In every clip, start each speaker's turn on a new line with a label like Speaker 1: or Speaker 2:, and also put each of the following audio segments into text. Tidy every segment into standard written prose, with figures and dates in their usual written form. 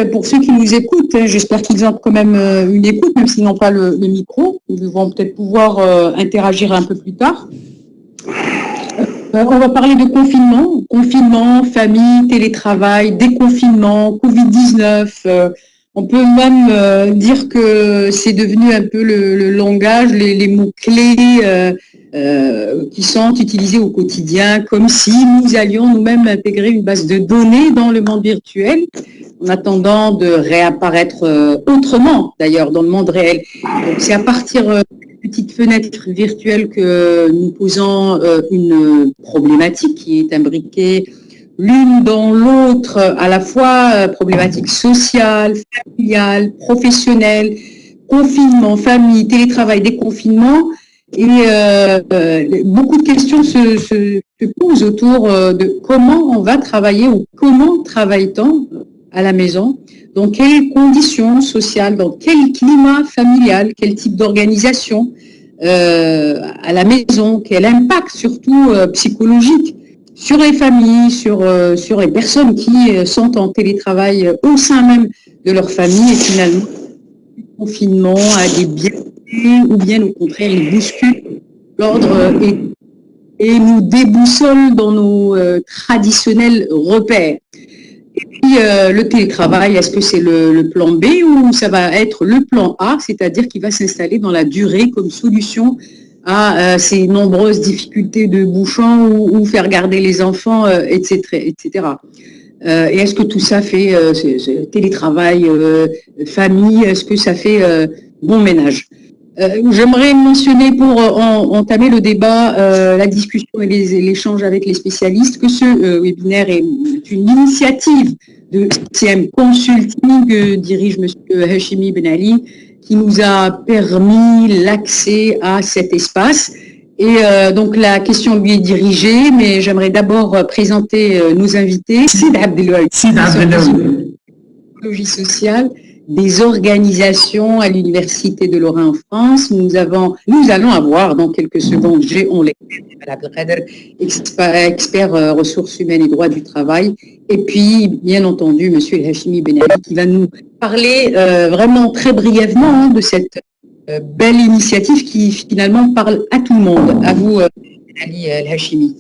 Speaker 1: pour ceux qui nous écoutent, j'espère qu'ils ont quand même une écoute, même s'ils n'ont pas le micro. Ils vont peut-être pouvoir interagir un peu plus tard. On va parler de confinement. Confinement, famille, télétravail, déconfinement, Covid-19. On peut même dire que c'est devenu un peu le langage, les mots-clés qui sont utilisés au quotidien, comme si nous allions nous-mêmes intégrer une base de données dans le monde virtuel, en attendant de réapparaître autrement, d'ailleurs, dans le monde réel. Donc, c'est à partir d'une petite fenêtre virtuelle que nous posons une problématique qui est imbriquée l'une dans l'autre, à la fois problématique sociale, familiale, professionnelle, confinement, famille, télétravail, déconfinement. Et beaucoup de questions se posent autour de comment on va travailler ou comment travaille-t-on à la maison, dans quelles conditions sociales, dans quel climat familial, quel type d'organisation à la maison, quel impact surtout psychologique sur les familles, sur les personnes qui sont en télétravail au sein même de leur famille, et finalement, le confinement a des bienfaits ou bien au contraire, il bouscule l'ordre et nous déboussole dans nos traditionnels repères. Et puis, le télétravail, est-ce que c'est le plan B ou ça va être le plan A, c'est-à-dire qu'il va s'installer dans la durée comme solution à ces nombreuses difficultés de bouchons ou faire garder les enfants, etc. etc. Et est-ce que tout ça fait télétravail, famille, est-ce que ça fait bon ménage? J'aimerais mentionner pour entamer le débat, la discussion et l'échange avec les spécialistes que ce webinaire est une initiative de CM Consulting que dirige M. Hachimi Ben Ali, qui nous a permis l'accès à cet espace. Et donc la question lui est dirigée, mais j'aimerais d'abord présenter nos invités. Sid Abdelouaï, psychologie sociale, des organisations à l'Université de Lorraine en France. Nous allons avoir dans quelques secondes expert ressources humaines et droits du travail, et puis bien entendu Monsieur Hachimi Ben Ali qui va nous parler vraiment très brièvement de cette belle initiative qui finalement parle à tout le monde. À vous, Ali Hachimi.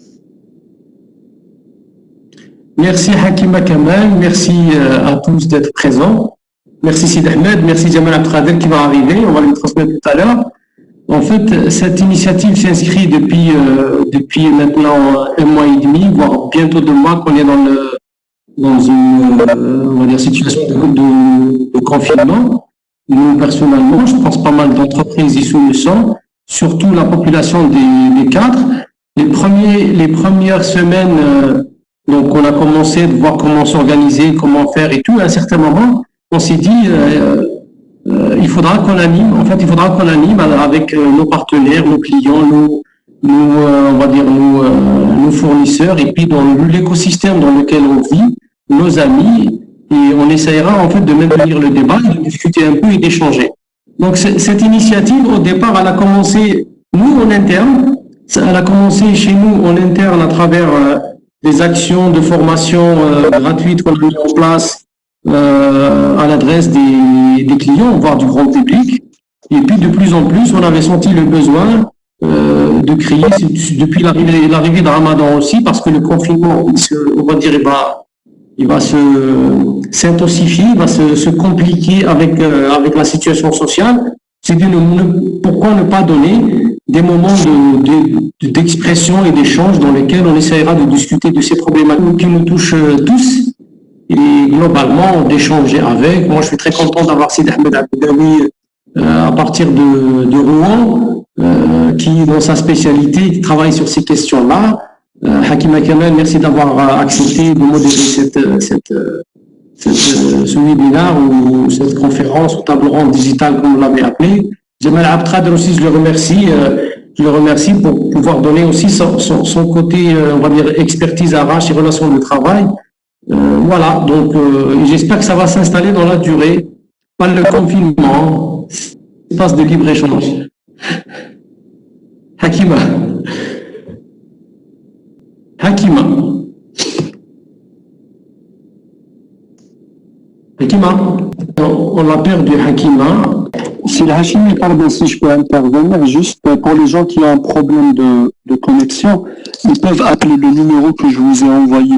Speaker 2: Merci Hakima Kamal, merci à tous d'être présents. Merci Sid Ahmed, merci Jamal Abdelkader qui va arriver, on va lui transmettre tout à l'heure. En fait, cette initiative s'inscrit depuis maintenant un mois et demi, voire bientôt 2 mois qu'on est dans une on va dire, situation de confinement. Nous, personnellement, je pense pas mal d'entreprises ici le sont, surtout la population des cadres. Les premières semaines, donc on a commencé à voir comment s'organiser, comment faire et tout. À un certain moment, on s'est dit, il faudra qu'on anime avec nos partenaires, nos clients, on va dire nos fournisseurs, et puis dans l'écosystème dans lequel on vit, nos amis, et on essaiera en fait de maintenir le débat, de discuter un peu et d'échanger. Donc cette initiative, au départ, elle a commencé, nous en interne, elle a commencé chez nous en interne à travers des actions de formation gratuites qu'on a mis en place à l'adresse des clients, voire du grand public. Et puis de plus en plus, on avait senti le besoin de créer, depuis l'arrivée de Ramadan aussi, parce que le confinement, on va dire, il va s'intensifier, il va se compliquer avec la situation sociale. C'est dit, pourquoi ne pas donner des moments d'expression et d'échange dans lesquels on essaiera de discuter de ces problématiques qui nous touchent tous, et globalement d'échanger avec. Moi, je suis très content d'avoir Sid Ahmed Abdellaoui à partir de Rouen, qui, dans sa spécialité, qui travaille sur ces questions-là. Hakima Kamal, merci d'avoir accepté de modérer ce webinaire ou cette conférence ou table ronde digitale, comme vous l'avez appelé. Jamal Abdelkader aussi, je le remercie pour pouvoir donner aussi son côté, on va dire, expertise RH et relations de travail. Voilà, donc j'espère que ça va s'installer dans la durée, pas le confinement, espace de libre-échange. Hakima. Hakima, on l'a perdu, Hakima.
Speaker 3: Si le Hachimi, pardon, si je peux intervenir, juste pour les gens qui ont un problème de connexion, ils peuvent appeler le numéro que je vous ai envoyé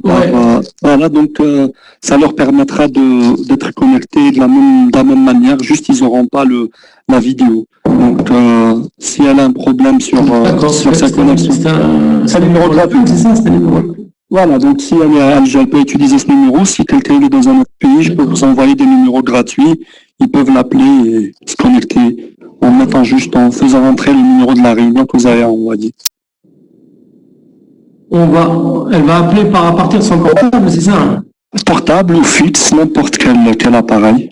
Speaker 3: voilà, donc ça leur permettra d'être connectés de la même manière, juste ils n'auront pas la vidéo. Donc si elle a un problème sur sa connexion.
Speaker 2: C'est un numéro gratuit, c'est ça, c'est un numéro.
Speaker 3: Voilà, donc si elle peut utiliser ce numéro, si quelqu'un est dans un autre pays, je peux vous envoyer des numéros gratuits, ils peuvent l'appeler et se connecter en faisant rentrer le numéro de la réunion que vous avez envoyé.
Speaker 2: Elle va appeler à partir de son portable, c'est ça, hein?
Speaker 3: Portable ou fixe, n'importe quel appareil.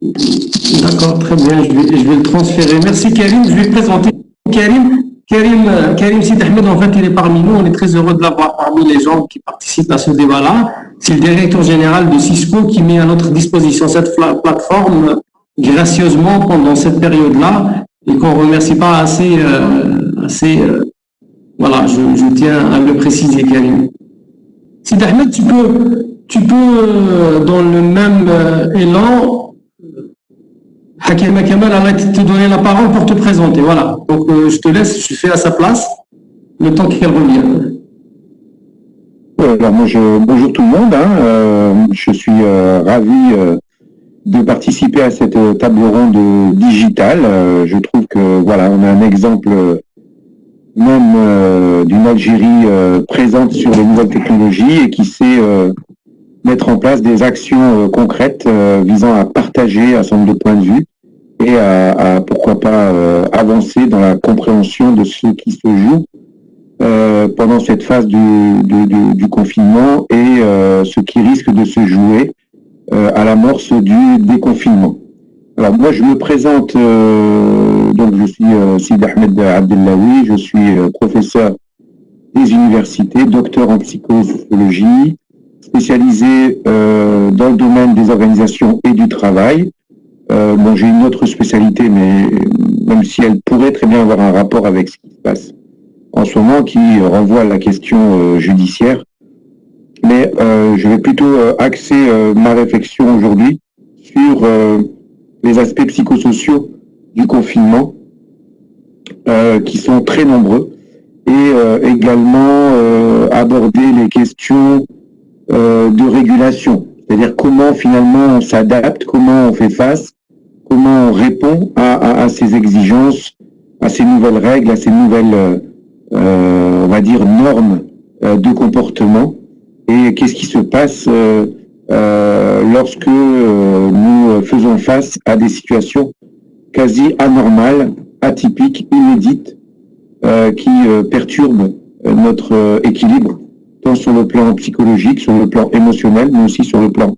Speaker 2: D'accord, très bien, je vais le transférer. Merci Karim, je vais présenter Karim Sid Ahmed, en fait, il est parmi nous. On est très heureux de l'avoir parmi les gens qui participent à ce débat-là. C'est le directeur général de Cisco qui met à notre disposition cette plateforme gracieusement pendant cette période-là et qu'on ne remercie pas assez. Voilà, je tiens à le préciser, Karim. Sid Ahmed, tu peux dans le même élan, Hakima Kamal arrête de te donner la parole pour te présenter. Voilà. Donc, je te laisse, je fais à sa place le temps qu'elle revienne.
Speaker 4: Alors, bonjour tout le monde. Je suis ravi de participer à cette table ronde digitale. Je trouve que, voilà, on a un exemple même d'une Algérie présente sur les nouvelles technologies et qui sait mettre en place des actions concrètes visant à partager un certain nombre de points de vue et à pourquoi pas avancer dans la compréhension de ce qui se joue pendant cette phase du confinement et ce qui risque de se jouer à l'amorce du déconfinement. Alors moi je me présente, donc je suis Sid Ahmed Abdellaoui, je suis professeur des universités, docteur en psychosociologie, spécialisé dans le domaine des organisations et du travail. J'ai une autre spécialité, mais même si elle pourrait très bien avoir un rapport avec ce qui se passe en ce moment, qui renvoie à la question judiciaire. Mais je vais plutôt axer ma réflexion aujourd'hui sur les aspects psychosociaux du confinement, qui sont très nombreux, et également aborder les questions de régulation, c'est-à-dire comment finalement on s'adapte, comment on fait face, comment on répond à ces exigences, à ces nouvelles règles, à ces nouvelles, on va dire, normes de comportement, et qu'est-ce qui se passe lorsque nous faisons face à des situations quasi anormales, atypiques, inédites, qui perturbent notre équilibre, tant sur le plan psychologique, sur le plan émotionnel, mais aussi sur le plan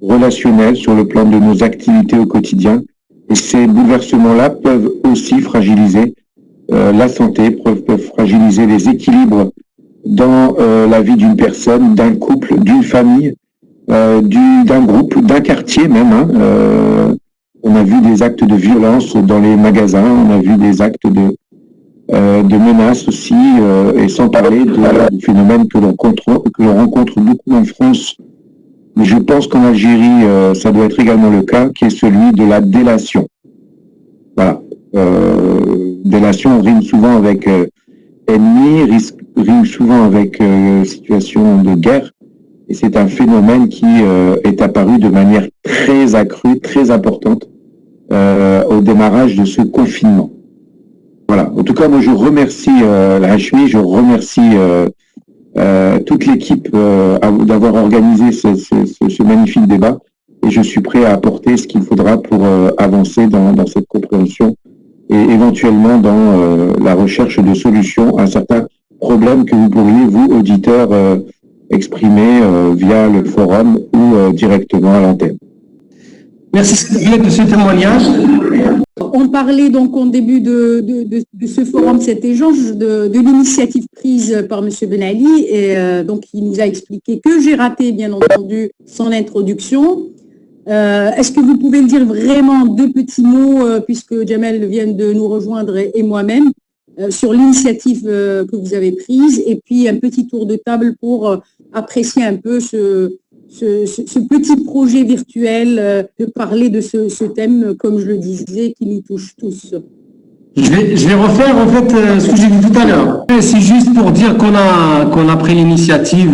Speaker 4: relationnel, sur le plan de nos activités au quotidien. Et ces bouleversements-là peuvent aussi fragiliser la santé, peuvent fragiliser les équilibres dans la vie d'une personne, d'un couple, d'une famille, d'un groupe, d'un quartier même. On a vu des actes de violence dans les magasins, on a vu des actes de menaces aussi, et sans parler du phénomène que l'on rencontre beaucoup en France, mais je pense qu'en Algérie, ça doit être également le cas, qui est celui de la délation. Voilà. Délation rime souvent avec ennemi, rime souvent avec situation de guerre, et c'est un phénomène qui est apparu de manière très accrue, très importante au démarrage de ce confinement. Voilà. En tout cas, moi, je remercie l'Hachmi, je remercie toute l'équipe d'avoir organisé ce magnifique débat, et je suis prêt à apporter ce qu'il faudra pour avancer dans cette compréhension et éventuellement dans la recherche de solutions à certains problèmes que vous pourriez, vous, auditeurs, exprimer via le forum ou directement à l'antenne.
Speaker 2: Merci de ce témoignage.
Speaker 1: On parlait donc au début de ce forum, cet échange, de l'initiative prise par M. Ben Ali, et donc il nous a expliqué que j'ai raté, bien entendu, son introduction. Est-ce que vous pouvez dire vraiment deux petits mots, puisque Jamel vient de nous rejoindre et moi-même, sur l'initiative que vous avez prise, et puis un petit tour de table pour apprécier un peu ce petit projet virtuel de parler de ce thème, comme je le disais, qui nous touche tous.
Speaker 2: Je vais refaire en fait ce que j'ai dit tout à l'heure. C'est juste pour dire qu'on a pris l'initiative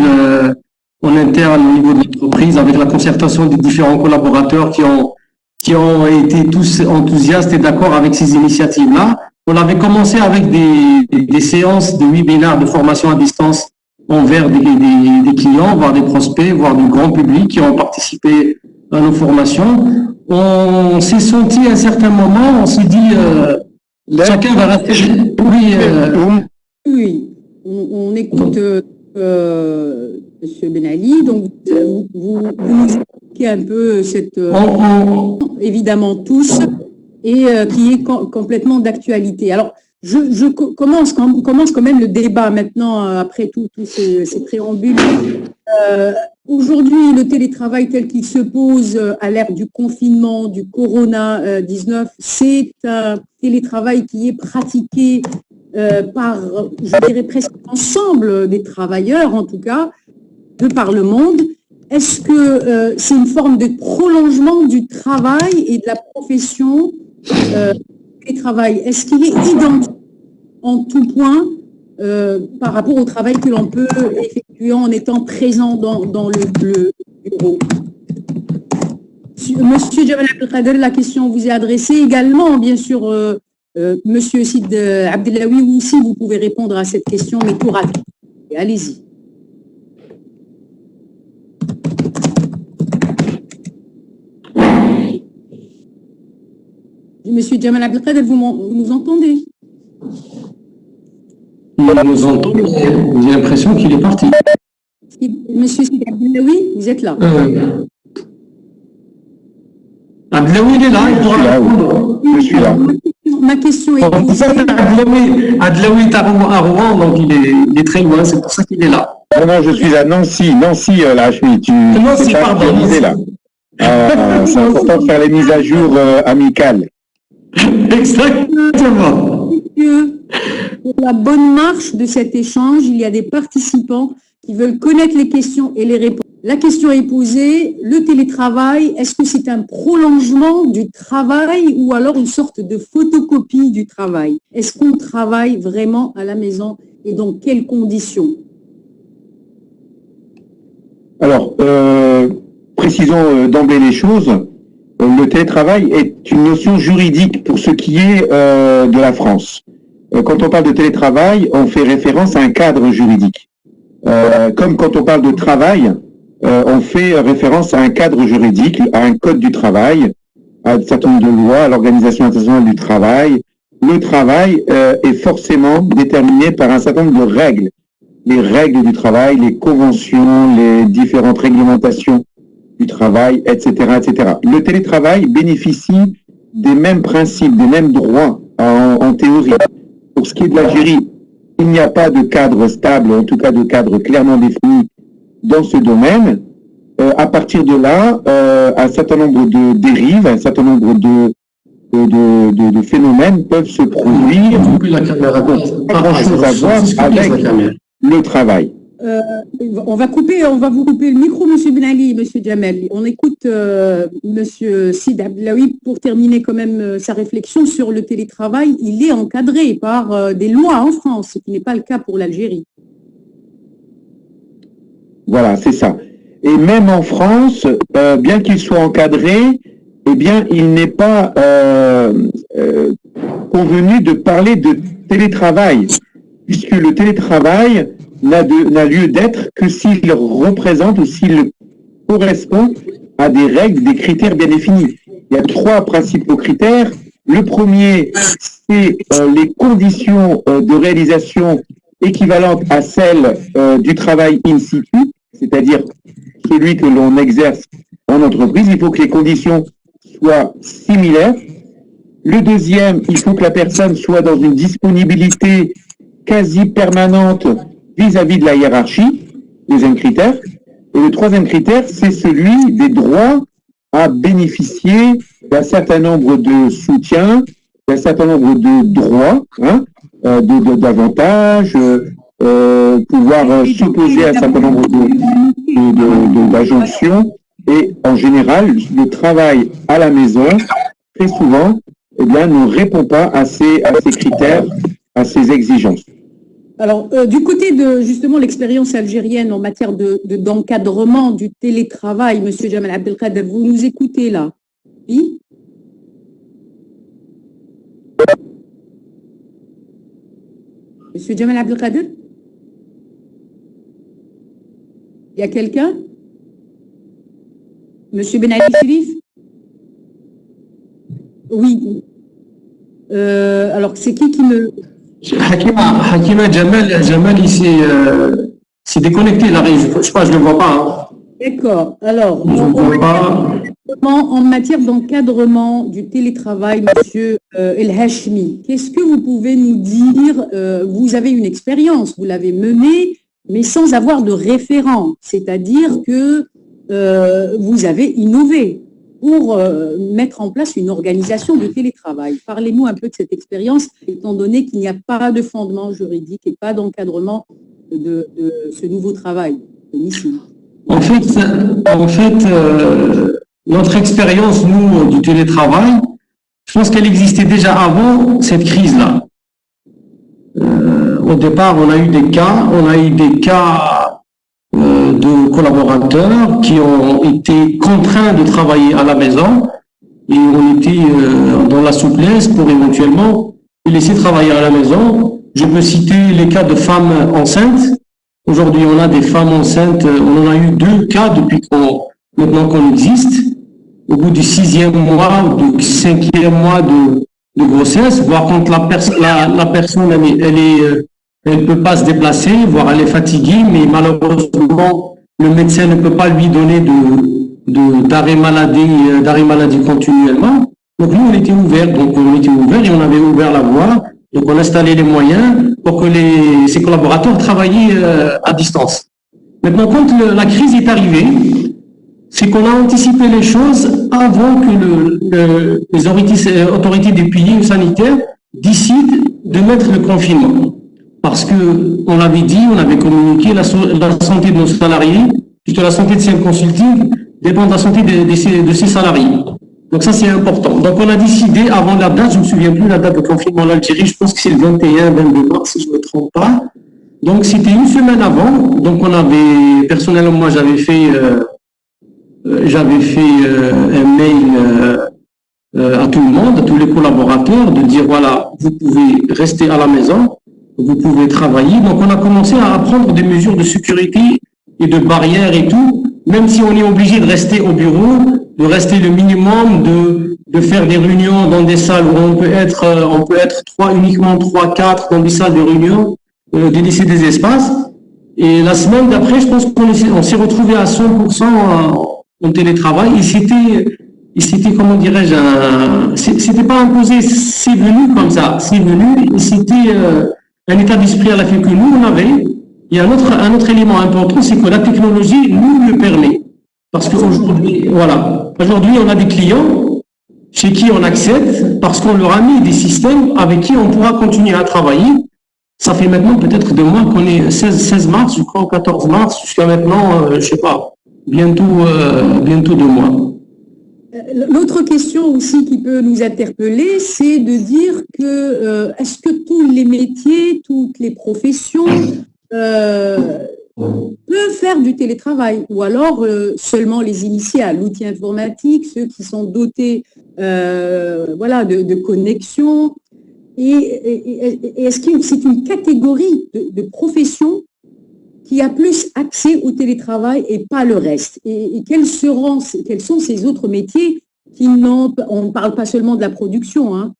Speaker 2: en interne au niveau de l'entreprise avec la concertation des différents collaborateurs qui ont été tous enthousiastes et d'accord avec ces initiatives-là. On avait commencé avec des séances de webinaires de formation à distance envers des clients, voire des prospects, voire du grand public qui ont participé à nos formations. On s'est senti à un certain moment, on s'est dit chacun va rester.
Speaker 1: Oui, on écoute Monsieur Ben Ali. Donc vous nous expliquez un peu cette évidemment tous et qui est complètement d'actualité. Alors je commence quand même le débat maintenant après tous ces préambules. Aujourd'hui, le télétravail tel qu'il se pose à l'ère du confinement, du Corona-19, c'est un télétravail qui est pratiqué par, je dirais presque l'ensemble des travailleurs, en tout cas, de par le monde. Est-ce que c'est une forme de prolongement du travail et de la profession télétravail? Est-ce qu'il est identique en tout point par rapport au travail que l'on peut effectuer en étant présent dans le bureau? Monsieur Jamal Abdelkader, la question vous est adressée également, bien sûr. Monsieur Sid Abdellaoui, vous aussi, vous pouvez répondre à cette question, mais tout rapide. Allez-y. Monsieur Jamal Abdelkader, vous nous entendez?
Speaker 2: Il nous entend, mais j'ai l'impression qu'il est parti.
Speaker 1: Monsieur Sid Abdellaoui, vous êtes là.
Speaker 2: Abdellaoui, il est là, il pourra répondre.
Speaker 4: Je suis là.
Speaker 1: Ma question est posée.
Speaker 2: Abdellaoui est à Rouen, donc il est très loin, c'est pour ça qu'il est là.
Speaker 4: Non, je suis à Nancy, là, je suis.
Speaker 2: Nancy, pardon.
Speaker 4: Là. C'est important de faire les mises à jour amicales.
Speaker 2: Exactement.
Speaker 1: Pour la bonne marche de cet échange, il y a des participants qui veulent connaître les questions et les réponses. La question est posée, le télétravail, est-ce que c'est un prolongement du travail ou alors une sorte de photocopie du travail? Est-ce qu'on travaille vraiment à la maison et dans quelles conditions?
Speaker 4: Alors, précisons d'emblée les choses. Le télétravail est une notion juridique pour ce qui est de la France. Quand on parle de télétravail, on fait référence à un cadre juridique. Comme quand on parle de travail, on fait référence à un cadre juridique, à un code du travail, à un certain nombre de lois, à l'Organisation internationale du travail. Le travail est forcément déterminé par un certain nombre de règles. Les règles du travail, les conventions, les différentes réglementations du travail, etc., etc. Le télétravail bénéficie des mêmes principes, des mêmes droits en théorie. Pour ce qui est de l'Algérie, il n'y a pas de cadre stable, en tout cas de cadre clairement défini dans ce domaine. À partir de là, un certain nombre de dérives, un certain nombre de phénomènes peuvent se produire. Pas grand-chose à voir avec le travail.
Speaker 1: On va vous couper le micro, Monsieur Ben Ali, Monsieur Jamel. On écoute Monsieur Sid Abdellaoui pour terminer quand même sa réflexion sur le télétravail. Il est encadré par des lois en France, ce qui n'est pas le cas pour l'Algérie.
Speaker 4: Voilà, c'est ça. Et même en France, bien qu'il soit encadré, eh bien, il n'est pas convenu de parler de télétravail, puisque le télétravail n'a lieu d'être que s'il représente ou s'il correspond à des règles, des critères bien définis. Il y a 3 principaux critères. Le premier, c'est les conditions de réalisation équivalentes à celles du travail in situ, c'est-à-dire celui que l'on exerce en entreprise. Il faut que les conditions soient similaires. Le deuxième, il faut que la personne soit dans une disponibilité quasi permanente vis-à-vis de la hiérarchie, deuxième critère. Et le troisième critère, c'est celui des droits à bénéficier d'un certain nombre de soutiens, d'un certain nombre de droits, d'avantages, pouvoir s'opposer à un certain nombre de d'injonction. Et en général, le travail à la maison, très souvent, eh bien, ne répond pas à ces critères, à ces exigences.
Speaker 1: Alors, du côté de justement l'expérience algérienne en matière d'encadrement du télétravail, Monsieur Jamal Abdelkader, vous nous écoutez là? Oui. Monsieur Jamal Abdelkader? Il y a quelqu'un? Monsieur Ben Ali Chérif? Oui. Alors, c'est qui me...
Speaker 2: Hakima Jamal, il s'est déconnecté, là, je ne sais pas, je ne le vois pas. Hein.
Speaker 1: D'accord. Alors,
Speaker 2: je ne vois pas.
Speaker 1: En matière d'encadrement du télétravail, Monsieur El Hachmi, qu'est-ce que vous pouvez nous dire? Vous avez une expérience, vous l'avez menée, mais sans avoir de référent, c'est-à-dire que vous avez innové pour mettre en place une organisation de télétravail. Parlez-nous un peu de cette expérience, étant donné qu'il n'y a pas de fondement juridique et pas d'encadrement de ce nouveau travail ici.
Speaker 2: En fait, notre expérience, nous, du télétravail, je pense qu'elle existait déjà avant cette crise-là. Au départ, on a eu des cas de collaborateurs qui ont été contraints de travailler à la maison et ont été dans la souplesse pour éventuellement les laisser travailler à la maison. Je peux citer les cas de femmes enceintes. Aujourd'hui, on a des femmes enceintes, on en a eu 2 cas depuis maintenant qu'on existe. Au bout du 6e mois ou du 5e mois de grossesse, voire quand la personne elle ne peut pas se déplacer, voire elle est fatiguée, mais malheureusement, le médecin ne peut pas lui donner d'arrêt maladie continuellement. Donc nous, on était ouverts, et on avait ouvert la voie. Donc on installait les moyens pour que ces collaborateurs travaillaient à distance. Maintenant, quand la crise est arrivée, c'est qu'on a anticipé les choses avant que les autorités des pays sanitaires décident de mettre le confinement. Parce qu'on l'avait dit, on avait communiqué, la santé de nos salariés, puisque la santé de CM Consulting dépend de la santé de ses salariés. Donc ça, c'est important. Donc on a décidé, avant la date, je ne me souviens plus la date de confinement en Algérie, je pense que c'est le 21-22 mars, si je ne me trompe pas. Donc c'était une semaine avant. Donc on avait, personnellement, moi j'avais fait un mail à tout le monde, à tous les collaborateurs, de dire voilà, vous pouvez rester à la maison, vous pouvez travailler. Donc on a commencé à prendre des mesures de sécurité et de barrières et tout, même si on est obligé de rester au bureau, de rester le minimum, de faire des réunions dans des salles où on peut être uniquement 3-4 dans des salles de réunion, de laisser des espaces. Et la semaine d'après, je pense qu'on s'est retrouvé à 100% en télétravail. Et c'était, comment dirais-je, c'était pas imposé, c'est venu comme ça, c'est venu, et c'était un état d'esprit à la fin que nous, on avait. Il y a un autre élément important, c'est que la technologie nous le permet. Parce qu'aujourd'hui, voilà, aujourd'hui, on a des clients chez qui on accède parce qu'on leur a mis des systèmes avec qui on pourra continuer à travailler. Ça fait maintenant peut-être 2 mois qu'on est 16 mars, je crois, ou 14 mars, jusqu'à maintenant, je ne sais pas, bientôt 2 mois.
Speaker 1: L'autre question aussi qui peut nous interpeller, c'est de dire que est-ce que tous les métiers, toutes les professions peuvent faire du télétravail, ou alors seulement les initiales, l'outil informatique, ceux qui sont dotés de connexion, et est-ce que c'est une catégorie de professions qui a plus accès au télétravail et pas le reste, et quels sont ces autres métiers qui on ne parle pas seulement de la production, hein,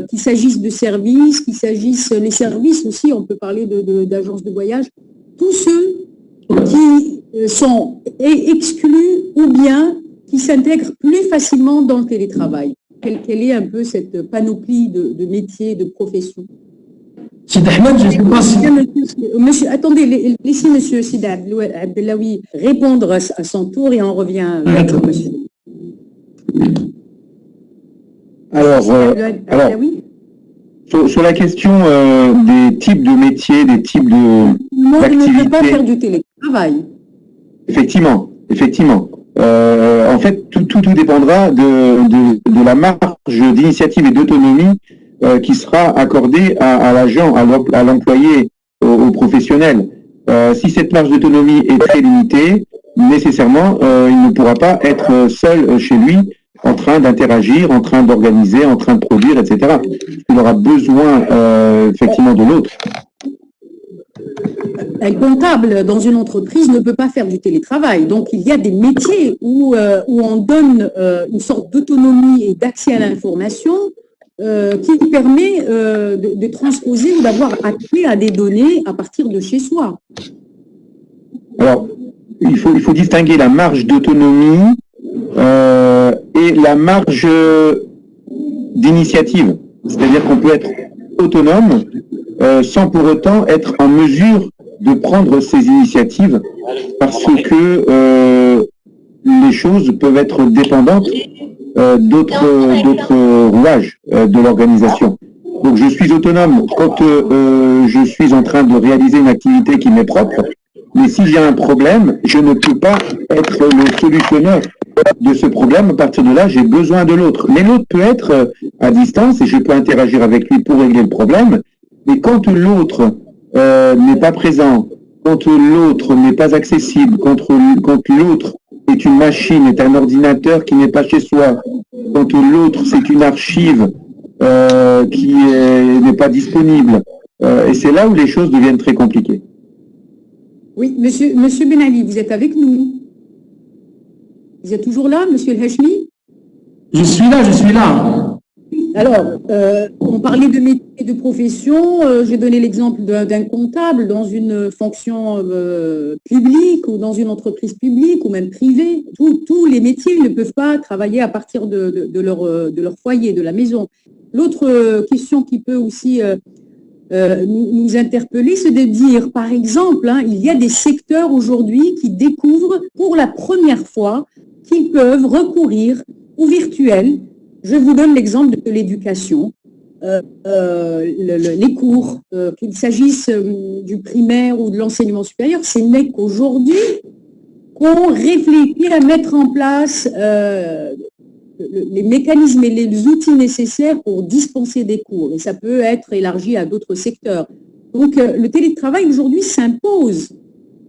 Speaker 1: qu'il s'agisse de services, qu'il s'agisse les services aussi, on peut parler d'agences de voyage, tous ceux qui sont exclus ou bien qui s'intègrent plus facilement dans le télétravail. Quelle est un peu cette panoplie de métiers, de professions?
Speaker 2: Sid Ahmed, je ne sais pas si...
Speaker 1: Monsieur, attendez, laissez Monsieur Sid Abdellaoui répondre à son tour et on revient vers Monsieur.
Speaker 4: Alors, sur la question des types de métiers, des types d'activités...
Speaker 1: Non, il ne peut pas faire du télétravail.
Speaker 4: Effectivement, effectivement. En fait, tout dépendra de la marge d'initiative et d'autonomie qui sera accordée à l'agent, à l'employé, au professionnel. Si cette marge d'autonomie est très limitée, nécessairement, il ne pourra pas être seul chez lui en train d'interagir, en train d'organiser, en train de produire, etc. Il aura besoin effectivement de l'autre.
Speaker 1: Un comptable dans une entreprise ne peut pas faire du télétravail. Donc, il y a des métiers où on donne une sorte d'autonomie et d'accès à l'information qui permet de transposer ou d'avoir accès à des données à partir de chez soi.
Speaker 4: Alors, il faut distinguer la marge d'autonomie et la marge d'initiative. C'est-à-dire qu'on peut être autonome sans pour autant être en mesure de prendre ses initiatives parce que les choses peuvent être dépendantes d'autres rouages de l'organisation. Donc je suis autonome quand je suis en train de réaliser une activité qui m'est propre, mais si j'ai un problème, je ne peux pas être le solutionneur de ce problème. À partir de là, j'ai besoin de l'autre. Mais l'autre peut être à distance et je peux interagir avec lui pour régler le problème. Mais quand l'autre n'est pas présent, quand l'autre n'est pas accessible, quand l'autre est une machine, est un ordinateur qui n'est pas chez soi, quand l'autre c'est une archive qui n'est pas disponible, et c'est là où les choses deviennent très compliquées.
Speaker 1: Oui, monsieur Ben Ali, vous êtes avec nous? Vous êtes toujours là, monsieur El Hachmi?
Speaker 2: Je suis là.
Speaker 1: Alors, on parlait de métier et de profession. J'ai donné l'exemple d'un comptable dans une fonction publique ou dans une entreprise publique ou même privée. Tous les métiers ne peuvent pas travailler à partir de leur foyer, de la maison. L'autre question qui peut aussi nous interpeller, c'est de dire, par exemple, il y a des secteurs aujourd'hui qui découvrent pour la première fois qu'ils peuvent recourir au virtuel. Je vous donne l'exemple de l'éducation, les cours, qu'il s'agisse du primaire ou de l'enseignement supérieur, ce n'est qu'aujourd'hui qu'on réfléchit à mettre en place les mécanismes et les outils nécessaires pour dispenser des cours. Et ça peut être élargi à d'autres secteurs. Donc, le télétravail aujourd'hui s'impose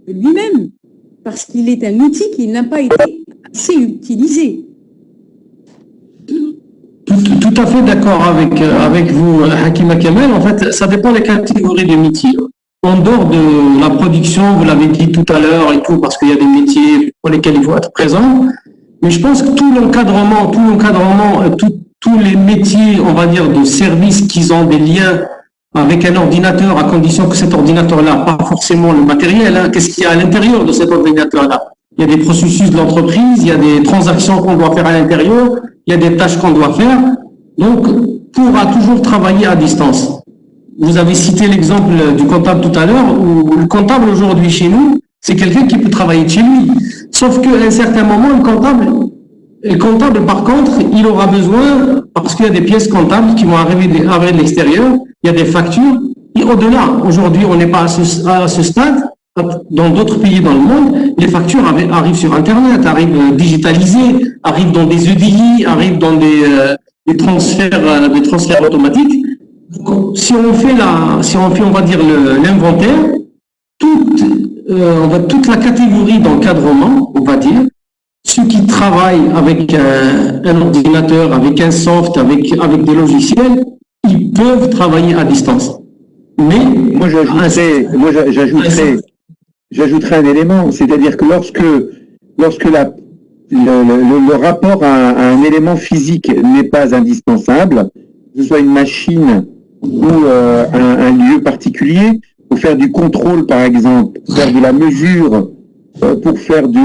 Speaker 1: de lui-même parce qu'il est un outil qui n'a pas été assez utilisé.
Speaker 2: Tout à fait d'accord avec vous, Hakima Kamel. En fait, ça dépend des catégories de métiers. En dehors de la production, vous l'avez dit tout à l'heure et tout, parce qu'il y a des métiers pour lesquels il faut être présent. Mais je pense que tout l'encadrement, tous les métiers, on va dire, de services qui ont des liens avec un ordinateur, à condition que cet ordinateur-là, pas forcément le matériel, qu'est-ce qu'il y a à l'intérieur de cet ordinateur-là? Il y a des processus de l'entreprise, il y a des transactions qu'on doit faire à l'intérieur, il y a des tâches qu'on doit faire. Donc, pourra toujours travailler à distance. Vous avez cité l'exemple du comptable tout à l'heure, où le comptable aujourd'hui chez nous, c'est quelqu'un qui peut travailler de chez lui. Sauf qu'à un certain moment, le comptable, par contre, il aura besoin, parce qu'il y a des pièces comptables qui vont arriver de l'extérieur, il y a des factures, et au-delà, aujourd'hui, on n'est pas à ce stade. Dans d'autres pays dans le monde, les factures arrivent sur Internet, arrivent digitalisées, arrivent dans des EDI, arrivent dans des transferts automatiques. Si on fait, on va dire, l'inventaire, toute la catégorie d'encadrement, on va dire, ceux qui travaillent avec un ordinateur, avec un soft, avec des logiciels, ils peuvent travailler à distance. Mais
Speaker 4: moi, j'ajouterais un élément, c'est-à-dire que lorsque le rapport à un élément physique n'est pas indispensable, que ce soit une machine ou un lieu particulier, pour faire du contrôle par exemple, faire de la mesure, pour faire du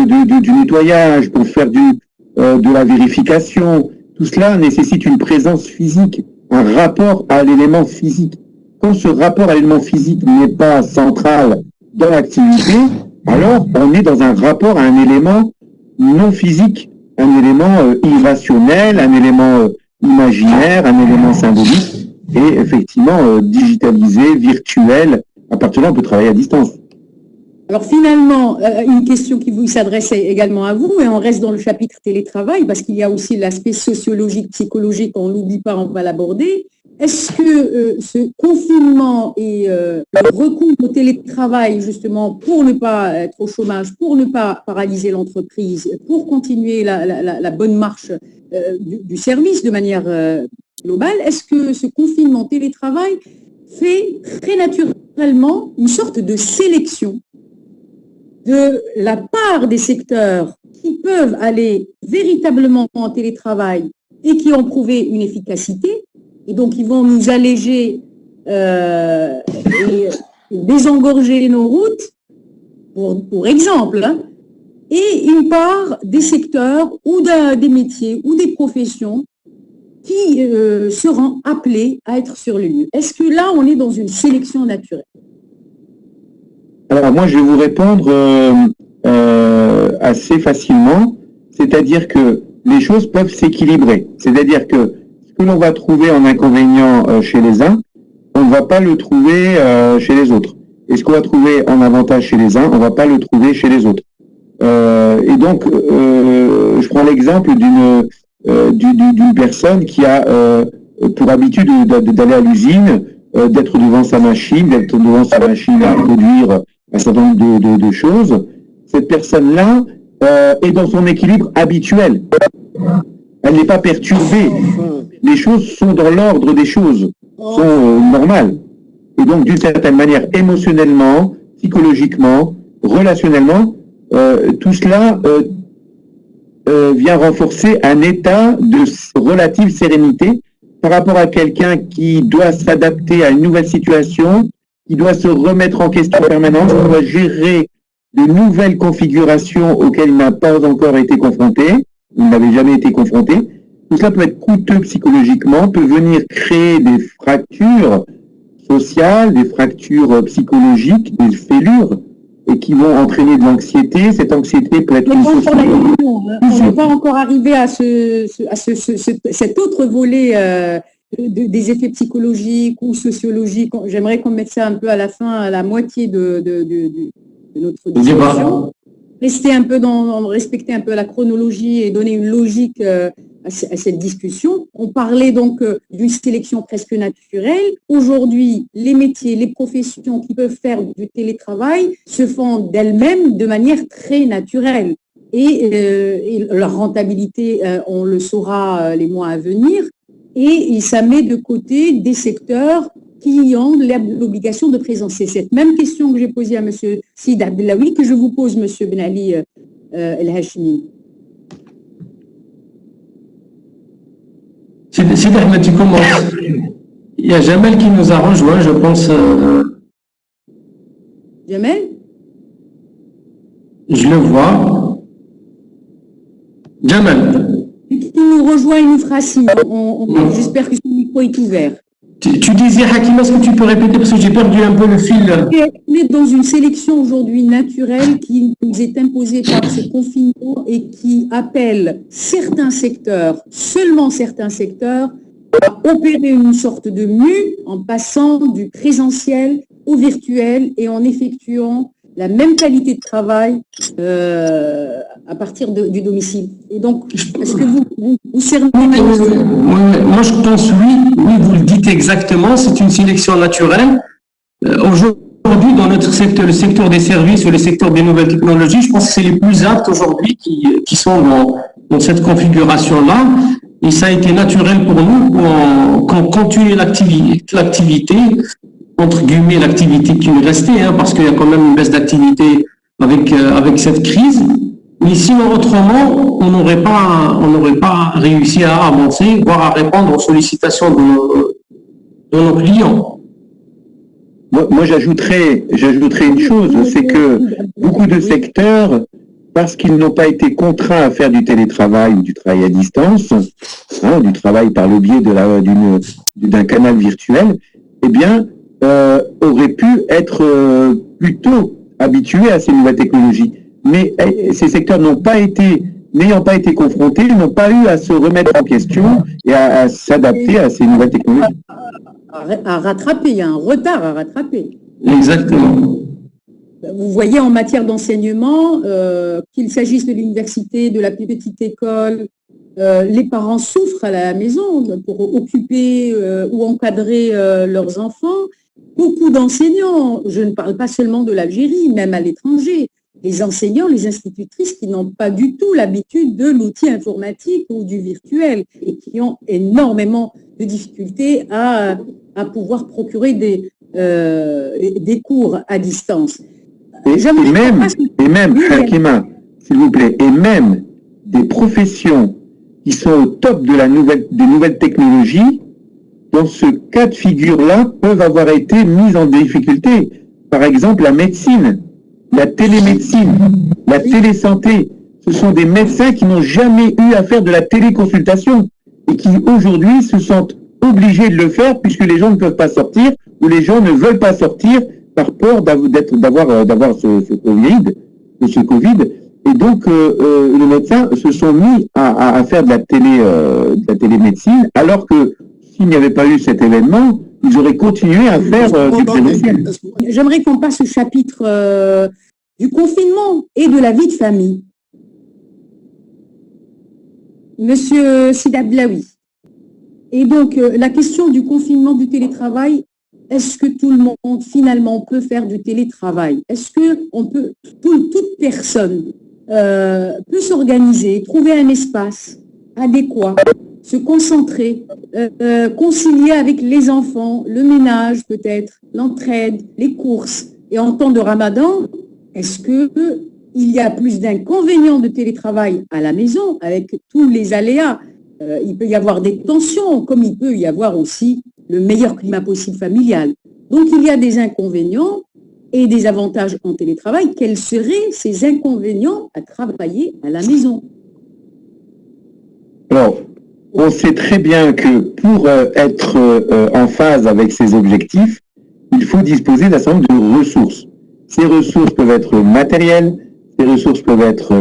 Speaker 4: nettoyage, pour faire de la vérification, tout cela nécessite une présence physique, un rapport à l'élément physique. Quand ce rapport à l'élément physique n'est pas central dans l'activité, alors on est dans un rapport à un élément non physique, un élément irrationnel, un élément imaginaire, un élément symbolique, et effectivement digitalisé, virtuel. À partir de là, on peut travailler à distance.
Speaker 1: Alors finalement, une question qui vous s'adresse également à vous, et on reste dans le chapitre télétravail, parce qu'il y a aussi l'aspect sociologique, psychologique, on ne l'oublie pas, on va l'aborder. Est-ce que ce confinement et le recours au télétravail, justement, pour ne pas être au chômage, pour ne pas paralyser l'entreprise, pour continuer la bonne marche du service de manière globale, est-ce que ce confinement télétravail fait très naturellement une sorte de sélection de la part des secteurs qui peuvent aller véritablement en télétravail et qui ont prouvé une efficacité, et donc ils vont nous alléger et désengorger nos routes, pour exemple, hein, et une part des secteurs ou des métiers ou des professions qui seront appelés à être sur le lieu. Est-ce que là, on est dans une sélection naturelle?
Speaker 4: Alors moi, je vais vous répondre assez facilement, c'est-à-dire que les choses peuvent s'équilibrer. C'est-à-dire que ce que l'on va trouver en inconvénient chez les uns, on ne va pas le trouver chez les autres. Et ce qu'on va trouver en avantage chez les uns, on ne va pas le trouver chez les autres. Et donc, je prends l'exemple d'une personne qui a pour habitude d'aller à l'usine, d'être devant sa machine, à produire un certain nombre de choses. Cette personne-là est dans son équilibre habituel. Elle n'est pas perturbée. Les choses sont dans l'ordre des choses, sont normales. Et donc, d'une certaine manière, émotionnellement, psychologiquement, relationnellement, tout cela vient renforcer un état de relative sérénité par rapport à quelqu'un qui doit s'adapter à une nouvelle situation, qui doit se remettre en question en permanence, qui doit gérer de nouvelles configurations auxquelles il n'a pas encore été confronté, il n'avait jamais été confronté. Tout cela peut être coûteux psychologiquement, peut venir créer des fractures sociales, des fractures psychologiques, des fêlures, et qui vont entraîner de l'anxiété. Cette anxiété peut être...
Speaker 1: On n'est pas encore arrivé à cet autre volet des effets psychologiques ou sociologiques. J'aimerais qu'on mette ça un peu à la fin, à la moitié de notre discussion. Respecter un peu la chronologie et donner une logique à cette discussion. On parlait donc d'une sélection presque naturelle. Aujourd'hui, les métiers, les professions qui peuvent faire du télétravail se font d'elles-mêmes de manière très naturelle. Et leur rentabilité, on le saura les mois à venir. Et ça met de côté des secteurs qui ont l'obligation de présenter. Cette même question que j'ai posée à M. Sid Abdellaoui, que je vous pose, M. Ben Ali El Hachimi.
Speaker 2: Sid Ahmed, tu commences. Il y a Jamel qui nous a rejoint, je pense.
Speaker 1: Jamel?
Speaker 2: Je le vois. Jamel.
Speaker 1: Qui nous rejoint, il nous fera signe. J'espère que son micro est ouvert.
Speaker 2: Tu disais, Hakima, est-ce que tu peux répéter parce que j'ai perdu un peu le fil?
Speaker 1: On est dans une sélection aujourd'hui naturelle qui nous est imposée par ce confinement et qui appelle certains secteurs, seulement certains secteurs, à opérer une sorte de mue en passant du présentiel au virtuel et en effectuant la même qualité de travail à partir du domicile. Et donc, est-ce que vous cernez
Speaker 2: Moi, je pense oui, vous le dites exactement, c'est une sélection naturelle. Aujourd'hui, dans notre secteur, le secteur des services ou le secteur des nouvelles technologies, je pense que c'est les plus aptes aujourd'hui qui sont dans cette configuration-là. Et ça a été naturel pour nous qu'on continue l'activité, entre guillemets, l'activité qui est restée, parce qu'il y a quand même une baisse d'activité avec cette crise. Mais sinon, autrement, on n'aurait pas réussi à avancer, voire à répondre aux sollicitations de nos clients.
Speaker 4: Moi, j'ajouterais une chose, c'est que beaucoup de secteurs, parce qu'ils n'ont pas été contraints à faire du télétravail ou du travail à distance, du travail par le biais d'un canal virtuel, eh bien, auraient pu être plutôt habitués à ces nouvelles technologies. Mais ces secteurs n'ayant pas été confrontés, n'ont pas eu à se remettre en question et à s'adapter à ces nouvelles technologies.
Speaker 1: À rattraper, il y a un retard à rattraper.
Speaker 2: Exactement.
Speaker 1: vous voyez, en matière d'enseignement, qu'il s'agisse de l'université, de la plus petite école, les parents souffrent à la maison pour occuper ou encadrer leurs enfants. Beaucoup d'enseignants, je ne parle pas seulement de l'Algérie, même à l'étranger, les enseignants, les institutrices qui n'ont pas du tout l'habitude de l'outil informatique ou du virtuel et qui ont énormément de difficultés à pouvoir procurer des cours à distance.
Speaker 4: Et même, Hakima, s'il vous plaît, et même des professions qui sont au top des nouvelles technologies, dans ce cas de figure-là, peuvent avoir été mises en difficulté. Par exemple, la médecine, la télémédecine, la télésanté. Ce sont des médecins qui n'ont jamais eu à faire de la téléconsultation et qui aujourd'hui se sentent obligés de le faire puisque les gens ne peuvent pas sortir ou les gens ne veulent pas sortir par peur d'avoir ce Covid. Et donc, les médecins se sont mis à faire de la télémédecine, alors que s'il n'y avait pas eu cet événement, ils auraient continué à faire du présentiel.
Speaker 1: J'aimerais qu'on passe au chapitre du confinement et de la vie de famille. Monsieur Sidablaoui. Et donc, la question du confinement, du télétravail, est-ce que tout le monde, finalement, peut faire du télétravail? Est-ce que toute personne peut s'organiser, trouver un espace adéquat, se concentrer, concilier avec les enfants, le ménage peut-être, l'entraide, les courses. Et en temps de Ramadan, est-ce qu'il y a plus d'inconvénients de télétravail à la maison avec tous les aléas? Il peut y avoir des tensions, comme il peut y avoir aussi le meilleur climat possible familial. Donc, il y a des inconvénients et des avantages en télétravail. Quels seraient ces inconvénients à travailler à la maison?
Speaker 4: Alors, on sait très bien que pour être en phase avec ces objectifs, il faut disposer d'un certain nombre de ressources. Ces ressources peuvent être matérielles, ces ressources peuvent être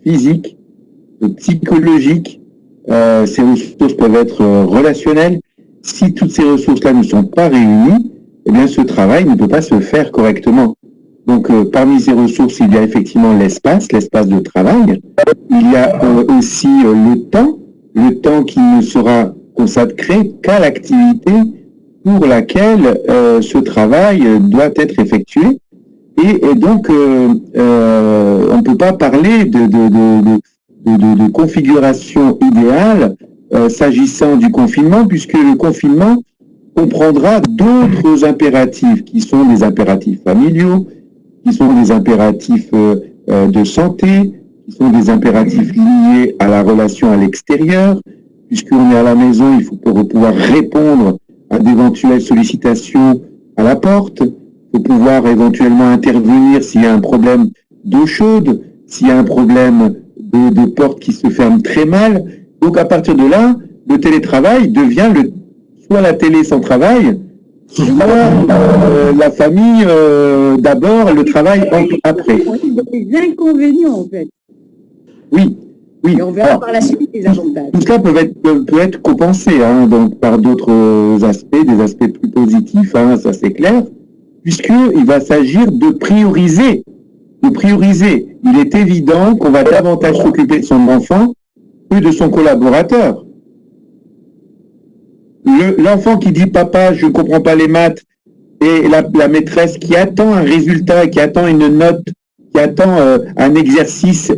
Speaker 4: physiques, psychologiques, ces ressources peuvent être relationnelles. Si toutes ces ressources-là ne sont pas réunies, eh bien, ce travail ne peut pas se faire correctement. Donc, parmi ces ressources, il y a effectivement l'espace de travail. Il y a aussi le temps qui ne sera consacré qu'à l'activité pour laquelle ce travail doit être effectué. Et donc, on ne peut pas parler de configuration idéale s'agissant du confinement, puisque le confinement comprendra d'autres impératifs qui sont des impératifs familiaux, qui sont des impératifs de santé, qui sont des impératifs liés à la relation à l'extérieur, puisqu'on est à la maison, il faut pouvoir répondre à d'éventuelles sollicitations à la porte, il faut pouvoir éventuellement intervenir s'il y a un problème d'eau chaude, s'il y a un problème de porte qui se ferme très mal. Donc à partir de là, le télétravail devient soit la télé sans travail, soit la famille d'abord, le travail après.
Speaker 1: Les inconvénients, en fait.
Speaker 4: Oui.
Speaker 1: Et on verra par la suite les avantages.
Speaker 4: Tout ça peut être compensé donc par d'autres aspects, des aspects plus positifs, ça c'est clair, puisqu'il va s'agir de prioriser. Il est évident qu'on va davantage s'occuper de son enfant que de son collaborateur. L'enfant qui dit « Papa, je ne comprends pas les maths » et la maîtresse qui attend un résultat, qui attend une note, qui attend un exercice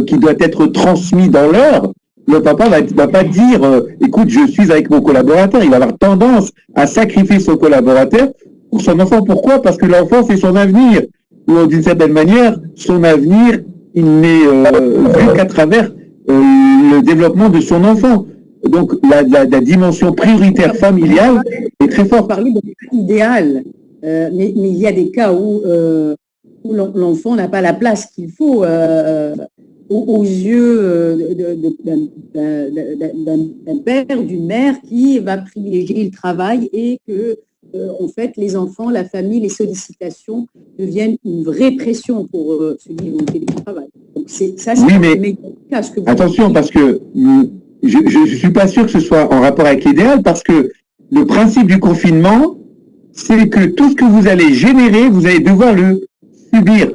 Speaker 4: qui doit être transmis dans l'heure, le papa va pas dire écoute, je suis avec mon collaborateur. Il va avoir tendance à sacrifier son collaborateur pour son enfant. Pourquoi? Parce que l'enfant, c'est son avenir. Ou d'une certaine manière, son avenir, il n'est vu qu'à travers le développement de son enfant. Donc, la dimension prioritaire familiale est très forte.
Speaker 1: On parlait d'idéal, mais il y a des cas où l'enfant n'a pas la place qu'il faut aux yeux d'un père, d'une mère qui va privilégier le travail et que, en fait, les enfants, la famille, les sollicitations deviennent une vraie pression pour celui au télétravail. Donc, ça, c'est
Speaker 4: mais
Speaker 1: cas, ce que vous
Speaker 4: attention,
Speaker 1: dites.
Speaker 4: parce que je ne suis pas sûr que ce soit en rapport avec l'idéal, parce que le principe du confinement, c'est que tout ce que vous allez générer, vous allez devoir le subir.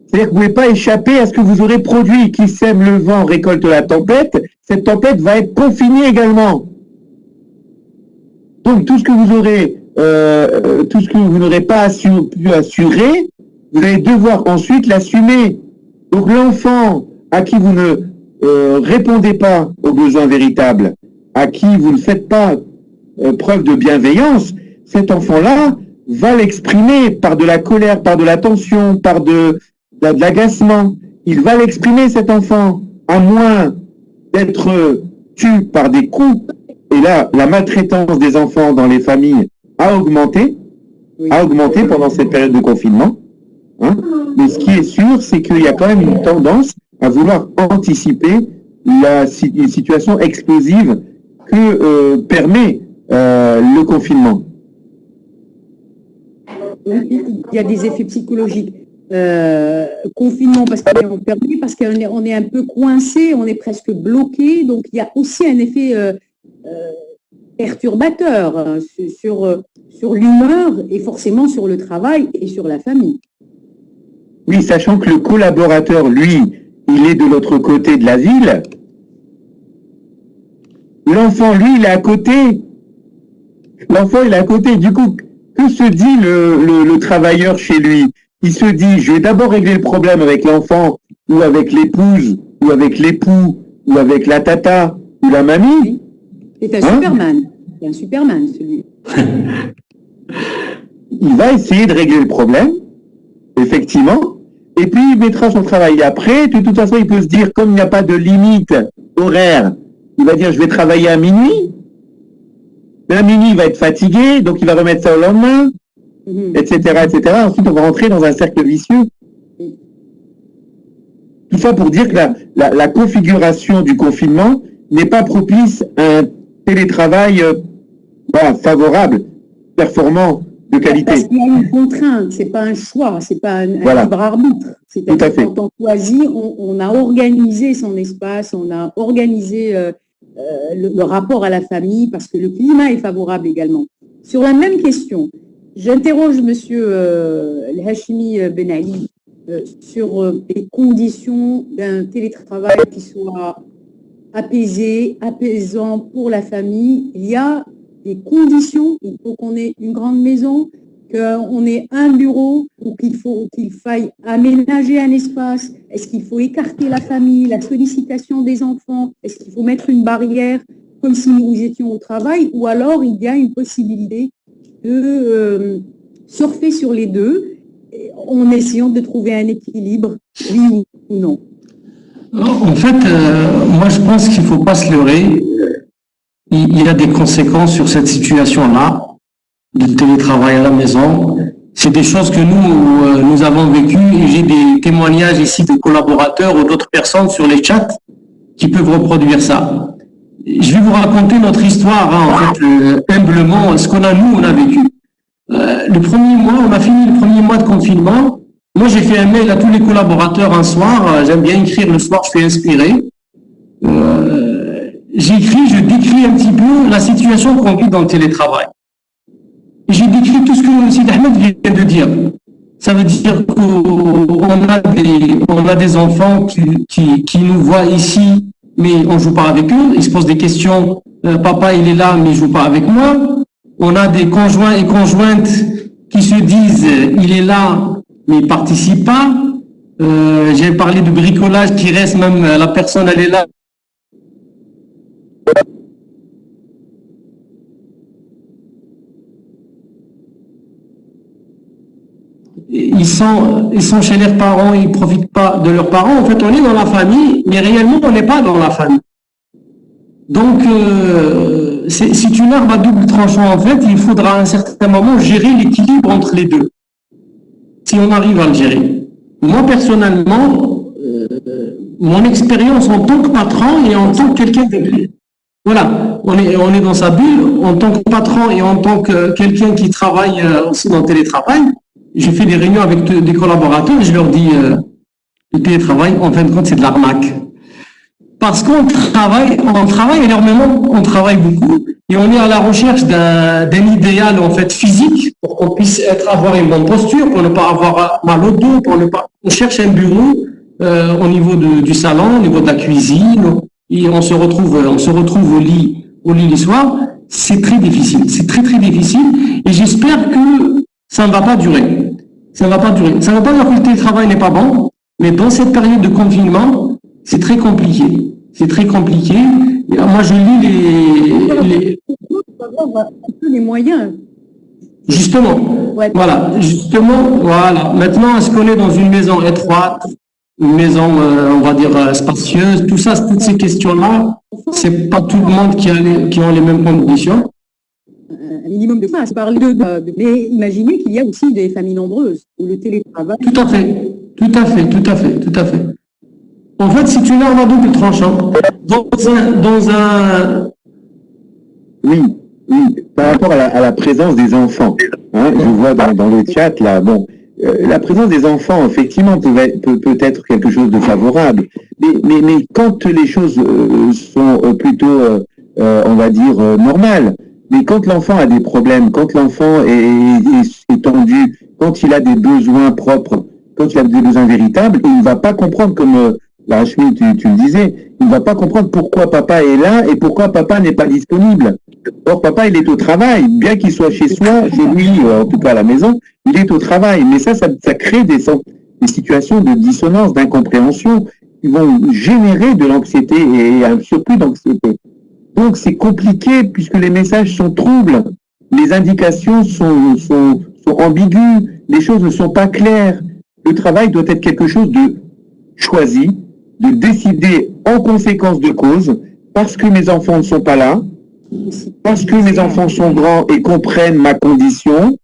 Speaker 4: C'est-à-dire que vous ne pouvez pas échapper à ce que vous aurez produit. Qui sème le vent récolte la tempête. Cette tempête va être confinée également. Donc tout ce que vous aurez, tout ce que vous n'aurez pas pu assurer, vous allez devoir ensuite l'assumer. Donc l'enfant à qui vous ne répondez pas aux besoins véritables, à qui vous ne faites pas preuve de bienveillance, cet enfant-là va l'exprimer par de la colère, par de la tension, par de l'agacement. Il va l'exprimer, cet enfant, à moins d'être tu par des coups. Et là, la maltraitance des enfants dans les familles a augmenté pendant cette période de confinement. Hein. Mais ce qui est sûr, c'est qu'il y a quand même une tendance à vouloir anticiper une situation explosive que permet le confinement.
Speaker 1: Il y a des effets psychologiques. Confinement parce qu'on est perdu, parce qu'on est un peu coincé, on est presque bloqué. Donc il y a aussi un effet perturbateur sur l'humeur et forcément sur le travail et sur la famille.
Speaker 4: Oui, sachant que le collaborateur, lui, il est de l'autre côté de la ville. L'enfant, lui, il est à côté. L'enfant, il est à côté. Du coup, que se dit le travailleur chez lui? Il se dit, je vais d'abord régler le problème avec l'enfant, ou avec l'épouse, ou avec l'époux, ou avec la tata, ou la mamie.
Speaker 1: C'est un Superman. C'est un Superman, celui.
Speaker 4: Il va essayer de régler le problème, effectivement, et puis il mettra son travail après. De toute façon, il peut se dire, comme il n'y a pas de limite horaire, il va dire, je vais travailler à minuit. Mais à minuit, il va être fatigué, donc il va remettre ça au lendemain, etc., etc. Ensuite, on va rentrer dans un cercle vicieux. Tout ça pour dire que la configuration du confinement n'est pas propice à un télétravail favorable, performant, de qualité.
Speaker 1: Parce qu'il y a une contrainte, c'est pas un choix, c'est pas un libre arbitre. C'est-à-dire que quand on choisit, on a organisé son espace, on a organisé le rapport à la famille, parce que le climat est favorable également. Sur la même question, j'interroge monsieur El Hachimi Ben Ali sur les conditions d'un télétravail qui soit apaisé, apaisant pour la famille. Il y a des conditions, il faut qu'on ait une grande maison, qu'on ait un bureau, ou qu'il faille aménager un espace. Est-ce qu'il faut écarter la famille, la sollicitation des enfants? Est-ce qu'il faut mettre une barrière comme si nous étions au travail? Ou alors il y a une possibilité de surfer sur les deux en essayant de trouver un équilibre, oui ou non?
Speaker 2: En fait, moi je pense qu'il ne faut pas se leurrer. Il y a des conséquences sur cette situation-là, du télétravail à la maison. C'est des choses que nous avons vécues, et j'ai des témoignages ici de collaborateurs ou d'autres personnes sur les chats qui peuvent reproduire ça. Je vais vous raconter notre histoire, en fait, humblement, ce qu'on a, on a vécu. Le premier mois, on a fini le premier mois de confinement. Moi, j'ai fait un mail à tous les collaborateurs un soir. J'aime bien écrire le soir, je suis inspiré. Je décris un petit peu la situation qu'on vit dans le télétravail. Et j'ai décrit tout ce que M. Ahmed vient de dire. Ça veut dire qu'on a des enfants qui nous voient ici, mais on ne joue pas avec eux. Ils se posent des questions. Papa, il est là, mais il ne joue pas avec moi. On a des conjoints et conjointes qui se disent, il est là, mais il ne participe pas. J'ai parlé de bricolage qui reste, même la personne, elle est là. Ils sont chez leurs parents, ils ne profitent pas de leurs parents. En fait, on est dans la famille, mais réellement, on n'est pas dans la famille. Donc, c'est une arme à double tranchant. En fait, il faudra à un certain moment gérer l'équilibre entre les deux, si on arrive à le gérer. Moi, personnellement, mon expérience en tant que patron et en tant que quelqu'un de... Voilà, on est dans sa bulle, en tant que patron et en tant que quelqu'un qui travaille aussi dans le télétravail. J'ai fait des réunions avec des collaborateurs et je leur dis le télétravail, en fin de compte, c'est de l'arnaque. Parce qu'on travaille énormément, on travaille beaucoup, et on est à la recherche d'un idéal en fait physique pour qu'on puisse avoir une bonne posture, pour ne pas avoir mal au dos, on cherche un bureau au niveau du salon, au niveau de la cuisine, et on se retrouve au lit le soir. C'est très difficile, c'est très très difficile, et j'espère que ça ne va pas durer. Ça ne va pas durer. Ça ne veut pas dire que le télétravail n'est pas bon, mais dans cette période de confinement, c'est très compliqué. C'est très compliqué. Et moi, je lis
Speaker 1: les moyens.
Speaker 2: Justement,
Speaker 1: Ouais.
Speaker 2: voilà. Maintenant, est-ce qu'on est dans une maison étroite, une maison, on va dire, spacieuse, tout ça, toutes ces questions-là, c'est pas tout le monde qui ont les mêmes conditions.
Speaker 1: Un minimum de place. Parler mais imaginez qu'il y a aussi des familles nombreuses où le télétravail.
Speaker 2: Tout à fait. En fait, c'est une arme à double tranchant.
Speaker 4: Oui, par rapport à la présence des enfants, hein, je vois dans le chat là, bon, la présence des enfants, effectivement, peut être quelque chose de favorable, mais quand les choses sont plutôt, on va dire, normales, mais quand l'enfant a des problèmes, quand l'enfant est tendu, quand il a des besoins propres, quand il a des besoins véritables, il ne va pas comprendre, comme Rachmi, tu le disais, il ne va pas comprendre pourquoi papa est là et pourquoi papa n'est pas disponible. Or, papa, il est au travail, bien qu'il soit chez soi, chez lui, en tout cas à la maison, il est au travail. Mais ça crée des situations de dissonance, d'incompréhension qui vont générer de l'anxiété et un surplus d'anxiété. Donc, c'est compliqué puisque les messages sont troubles, les indications sont ambiguës, les choses ne sont pas claires. Le travail doit être quelque chose de choisi, de décider en conséquence de cause, parce que mes enfants ne sont pas là, parce que mes enfants sont grands et comprennent ma condition,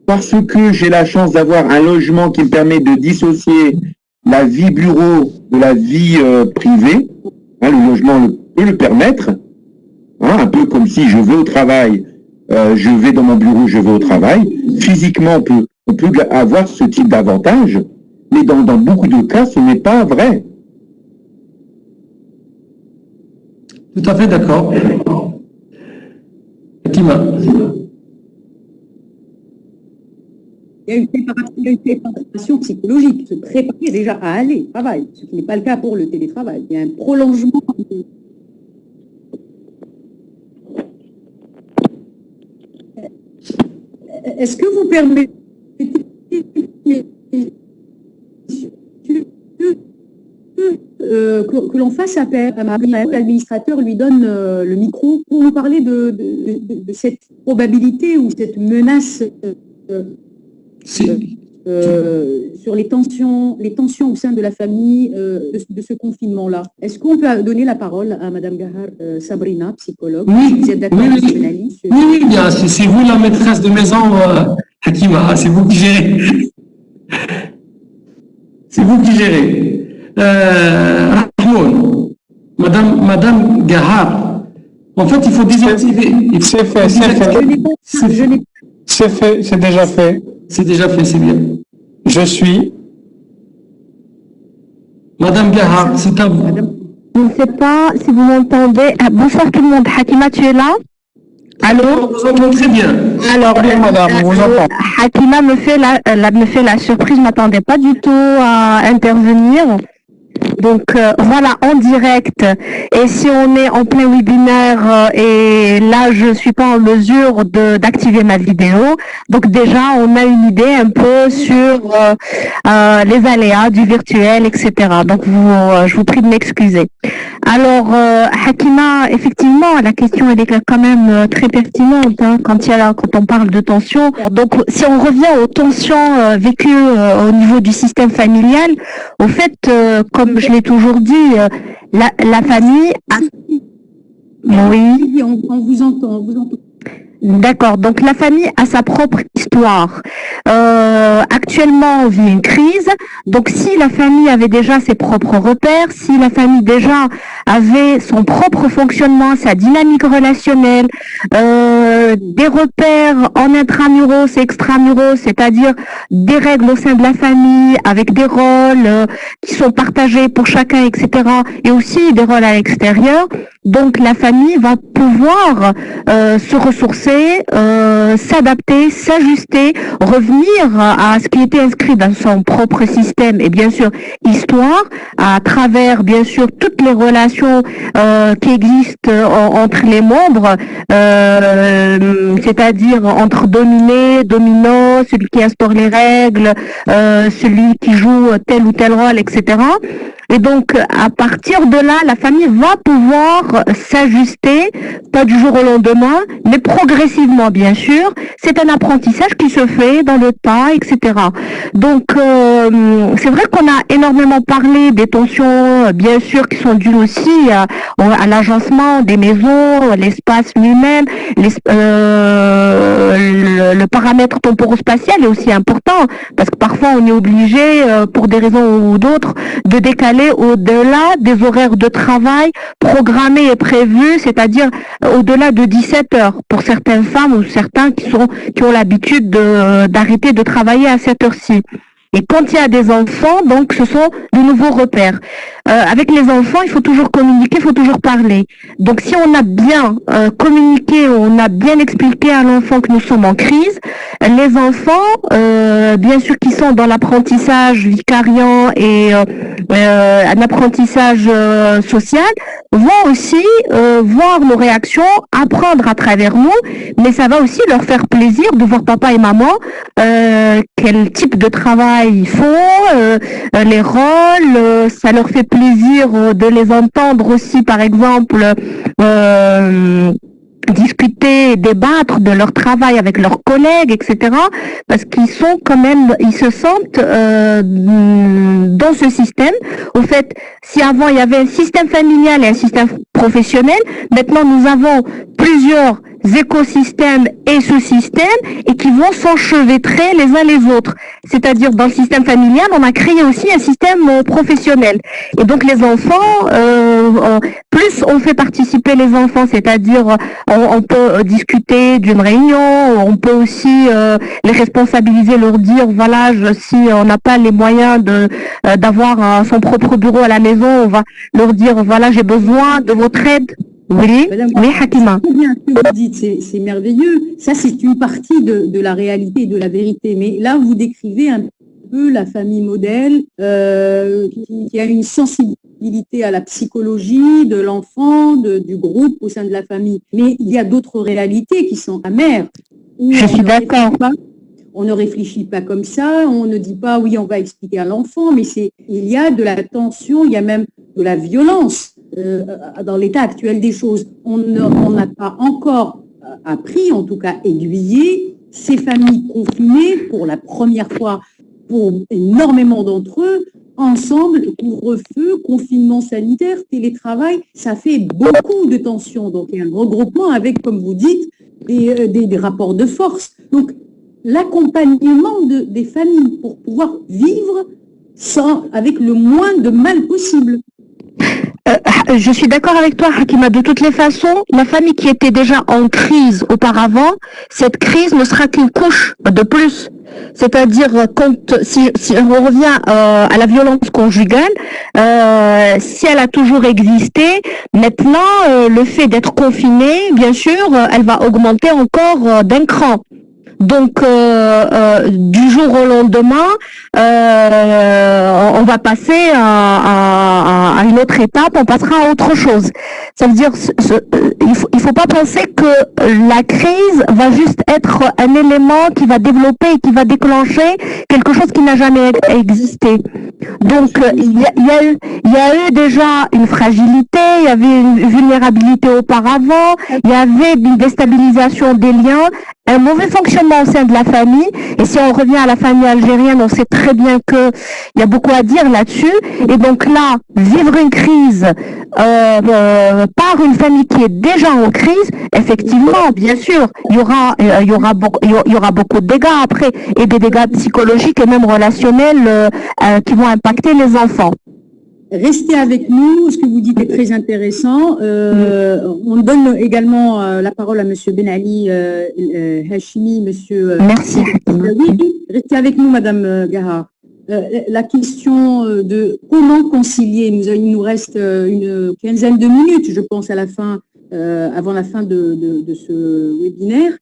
Speaker 4: parce que j'ai la chance d'avoir un logement qui me permet de dissocier la vie bureau de la vie privée, hein, le logement peut le permettre, hein, un peu comme si je vais au travail, je vais dans mon bureau, je vais au travail. Physiquement, on peut avoir ce type d'avantage, mais dans beaucoup de cas, ce n'est pas vrai.
Speaker 2: Tout à fait d'accord. Fatima.
Speaker 1: Il y a une préparation psychologique, se préparer déjà à aller au travail, ce qui n'est pas le cas pour le télétravail. Il y a un prolongement. Est-ce que vous permettez que l'on fasse appel à l'administrateur lui donne le micro pour nous parler de cette probabilité ou cette menace sur les tensions au sein de la famille de ce confinement-là. Est-ce qu'on peut donner la parole à Madame Gahar Sabrina, psychologue?
Speaker 2: Oui,
Speaker 1: vous êtes d'accord,
Speaker 2: oui, bien, c'est vous la maîtresse de maison, Hakima, c'est vous qui gérez. C'est vous qui gérez. Rahmoun, Madame Gahar, en fait, il faut désactiver.
Speaker 5: C'est fait. C'est déjà fait.
Speaker 2: C'est déjà fait, c'est bien.
Speaker 5: Je suis.
Speaker 2: Madame Gahar, c'est à vous.
Speaker 6: Je ne sais pas si vous m'entendez. Bonsoir tout le monde. Hakima, tu es là? Allô?
Speaker 2: On vous entend très bien.
Speaker 6: Alors,
Speaker 5: Oui, madame, on vous entend.
Speaker 6: Hakima me fait la surprise. Je ne m'attendais pas du tout à intervenir. Donc voilà, en direct. Et si on est en plein webinaire et là je suis pas en mesure d'activer ma vidéo, donc déjà on a une idée un peu sur les aléas du virtuel, etc. Donc je vous prie de m'excuser. Alors Hakima, effectivement, la question elle est quand même très pertinente hein, quand on parle de tension. Donc si on revient aux tensions vécues au niveau du système familial, au fait, comme je l'ai toujours dit, la famille a... Oui.
Speaker 1: On vous entend,
Speaker 6: D'accord, donc la famille a sa propre histoire. Actuellement, on vit une crise. Donc si la famille avait déjà ses propres repères, si la famille déjà avait son propre fonctionnement, sa dynamique relationnelle, des repères en intramuros et extramuros, c'est-à-dire des règles au sein de la famille, avec des rôles qui sont partagés pour chacun, etc., et aussi des rôles à l'extérieur, donc la famille va pouvoir se ressourcer, s'adapter, s'ajuster, revenir à ce qui était inscrit dans son propre système et bien sûr histoire, à travers bien sûr toutes les relations qui existent entre les membres, c'est-à-dire entre dominé, dominant, celui qui instaure les règles, celui qui joue tel ou tel rôle, etc. Et donc, à partir de là, la famille va pouvoir s'ajuster, pas du jour au lendemain, mais progressivement, bien sûr. C'est un apprentissage qui se fait dans le temps, etc. Donc, c'est vrai qu'on a énormément parlé des tensions, bien sûr, qui sont dues aussi à l'agencement des maisons, l'espace lui-même, le paramètre temporo-spatial est aussi important, parce que parfois on est obligé, pour des raisons ou d'autres, de décaler au-delà des horaires de travail programmés et prévus, c'est-à-dire au-delà de 17 heures pour certaines femmes ou certains qui ont l'habitude d'arrêter de travailler à cette heure-ci. Et quand il y a des enfants, donc ce sont de nouveaux repères. Avec les enfants, il faut toujours communiquer, il faut toujours parler. Donc si on a bien communiqué, on a bien expliqué à l'enfant que nous sommes en crise, les enfants, bien sûr qui sont dans l'apprentissage vicariant et un apprentissage social, vont aussi voir nos réactions, apprendre à travers nous, mais ça va aussi leur faire plaisir de voir papa et maman quel type de travail ils font, les rôles, ça leur fait plaisir de les entendre aussi, par exemple, discuter, débattre de leur travail avec leurs collègues, etc. Parce qu'ils sont quand même, ils se sentent dans ce système. Au fait, si avant il y avait un système familial et un système professionnel, maintenant nous avons plusieurs écosystèmes et sous-systèmes et qui vont s'enchevêtrer les uns les autres. C'est-à-dire dans le système familial, on a créé aussi un système professionnel. Et donc les enfants, plus on fait participer les enfants, c'est-à-dire on peut discuter d'une réunion, on peut aussi les responsabiliser, leur dire voilà, si on n'a pas les moyens d'avoir son propre bureau à la maison, on va leur dire voilà, j'ai besoin de votre aide. Oui, oui, Hakima.
Speaker 1: C'est bien ce que vous dites, c'est merveilleux. Ça, c'est une partie de la réalité et de la vérité. Mais là, vous décrivez un peu la famille modèle qui a une sensibilité à la psychologie de l'enfant, du groupe au sein de la famille. Mais il y a d'autres réalités qui sont amères.
Speaker 6: Je suis d'accord.
Speaker 1: On ne réfléchit pas comme ça, on ne dit pas oui, on va expliquer à l'enfant, mais il y a de la tension, il y a même de la violence dans l'état actuel des choses. On n'a pas encore appris, en tout cas aiguillé, ces familles confinées pour la première fois pour énormément d'entre eux, ensemble, couvre-feu, confinement sanitaire, télétravail, ça fait beaucoup de tensions. Donc il y a un regroupement avec, comme vous dites, des rapports de force. Donc l'accompagnement des familles pour pouvoir vivre avec le moins de mal possible.
Speaker 6: Je suis d'accord avec toi, Hakima. De toutes les façons, la famille qui était déjà en crise auparavant, cette crise ne sera qu'une couche de plus. C'est-à-dire, si on revient à la violence conjugale, si elle a toujours existé, maintenant, le fait d'être confinée, bien sûr, elle va augmenter encore d'un cran. Donc, du jour au lendemain, on va passer à une autre étape, on passera à autre chose. Ça veut dire, il faut pas penser que la crise va juste être un élément qui va développer et qui va déclencher quelque chose qui n'a jamais existé. Donc, il y a eu déjà une fragilité, il y avait une vulnérabilité auparavant, il y avait une déstabilisation des liens. un mauvais fonctionnement au sein de la famille. Et si on revient à la famille algérienne, on sait très bien qu'il y a beaucoup à dire là-dessus. Et donc là, vivre une crise par une famille qui est déjà en crise, effectivement, bien sûr, il y aura beaucoup de dégâts après, et des dégâts psychologiques et même relationnels qui vont impacter les enfants.
Speaker 1: Restez avec nous, ce que vous dites est très intéressant. On donne également la parole à Monsieur Ben Ali Hachimi, Monsieur.
Speaker 6: Merci.
Speaker 1: Oui, restez avec nous, Madame Gahar. La question de comment concilier, il nous reste une quinzaine de minutes, je pense, à la fin, avant la fin de ce webinaire.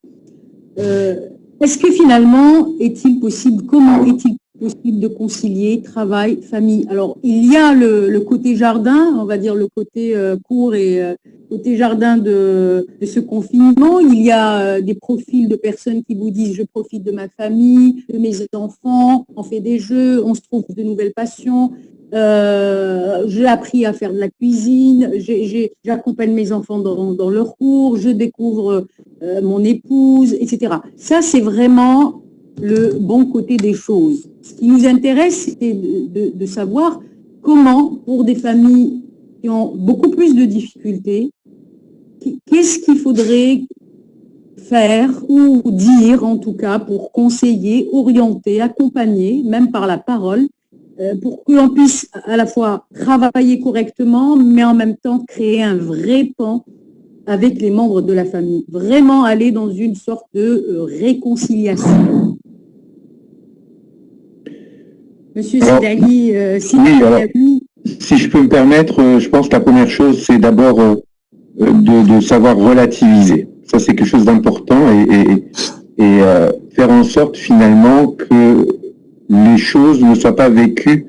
Speaker 1: Est-ce que finalement, est-il possible, comment est-il possible de concilier travail, famille? Alors, il y a le côté jardin, on va dire le côté court et côté jardin de ce confinement. Il y a des profils de personnes qui vous disent « je profite de ma famille, de mes enfants, on fait des jeux, on se trouve de nouvelles passions ». J'ai appris à faire de la cuisine, j'accompagne mes enfants dans leur cours, je découvre mon épouse, etc. Ça, c'est vraiment le bon côté des choses. Ce qui nous intéresse, c'est de savoir comment, pour des familles qui ont beaucoup plus de difficultés, qu'est-ce qu'il faudrait faire ou dire, en tout cas, pour conseiller, orienter, accompagner, même par la parole, pour que l'on puisse à la fois travailler correctement, mais en même temps créer un vrai pont avec les membres de la famille. Vraiment aller dans une sorte de réconciliation. Monsieur Sidali,
Speaker 4: si je peux me permettre, je pense que la première chose, c'est d'abord de savoir relativiser. Ça, c'est quelque chose d'important et faire en sorte finalement que les choses ne soient pas vécues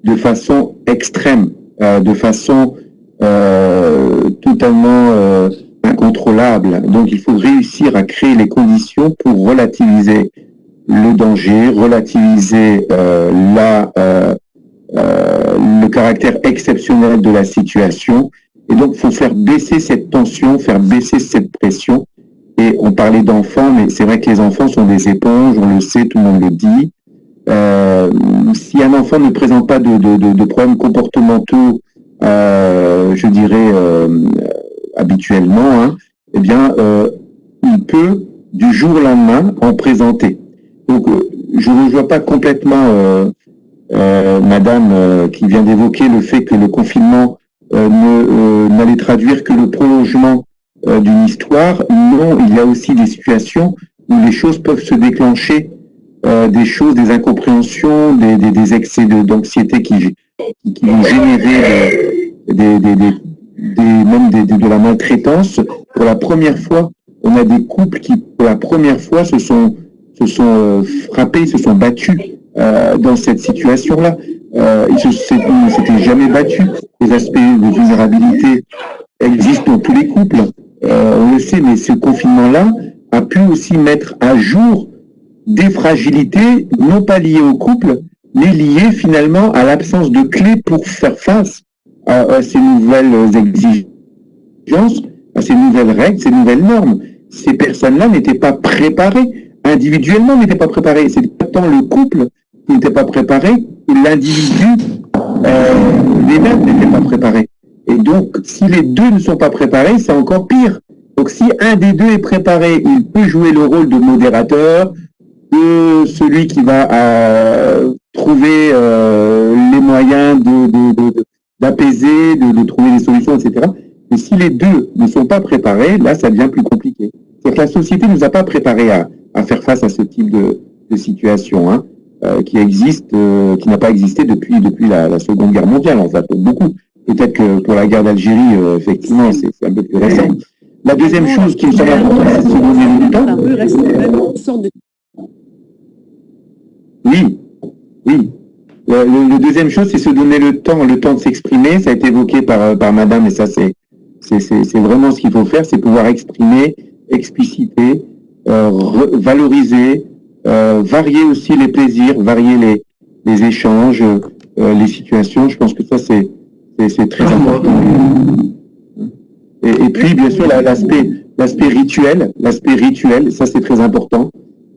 Speaker 4: de façon extrême, de façon totalement incontrôlable. Donc, il faut réussir à créer les conditions pour relativiser le danger, relativiser le caractère exceptionnel de la situation. Et donc, il faut faire baisser cette tension, faire baisser cette pression. Et on parlait d'enfants, mais c'est vrai que les enfants sont des éponges, on le sait, tout le monde le dit. Si un enfant ne présente pas de problèmes comportementaux, je dirais habituellement, hein, eh bien, il peut du jour au lendemain en présenter. Donc, je ne rejoins pas complètement Madame qui vient d'évoquer le fait que le confinement n'allait traduire que le prolongement d'une histoire. Non, il y a aussi des situations où les choses peuvent se déclencher, des incompréhensions, des excès d'anxiété qui vont générer même de la maltraitance. Pour la première fois, on a des couples qui, pour la première fois, se sont frappés, se sont battus dans cette situation-là. Ils ne s'étaient jamais battus. Les aspects de vulnérabilité existent dans tous les couples. On le sait, mais ce confinement-là a pu aussi mettre à jour des fragilités, non pas liées au couple, mais liées finalement à l'absence de clés pour faire face à ces nouvelles exigences, à ces nouvelles règles, ces nouvelles normes. Ces personnes-là n'étaient pas préparées, individuellement n'étaient pas préparées. C'est pas tant le couple qui n'était pas préparé que l'individu lui-même n'était pas préparé. Et donc, si les deux ne sont pas préparés, c'est encore pire. Donc, si un des deux est préparé, il peut jouer le rôle de modérateur, de celui qui va trouver les moyens d'apaiser, de trouver des solutions, etc. Mais si les deux ne sont pas préparés, là, ça devient plus compliqué. C'est que la société ne nous a pas préparés à faire face à ce type de situation, hein, qui existe, qui n'a pas existé depuis la Seconde Guerre mondiale, en fait, beaucoup. Peut-être que pour la guerre d'Algérie, effectivement, c'est un peu plus récent. La deuxième chose qui me semble importante, c'est de se donner le temps. Oui. Le deuxième chose, c'est se donner le temps de s'exprimer. Ça a été évoqué par Madame, et ça, c'est vraiment ce qu'il faut faire, c'est pouvoir exprimer, expliciter, valoriser, varier aussi les plaisirs, varier les échanges, les situations. Je pense que ça, c'est très important. Et puis, bien sûr, l'aspect l'aspect rituel, ça c'est très important.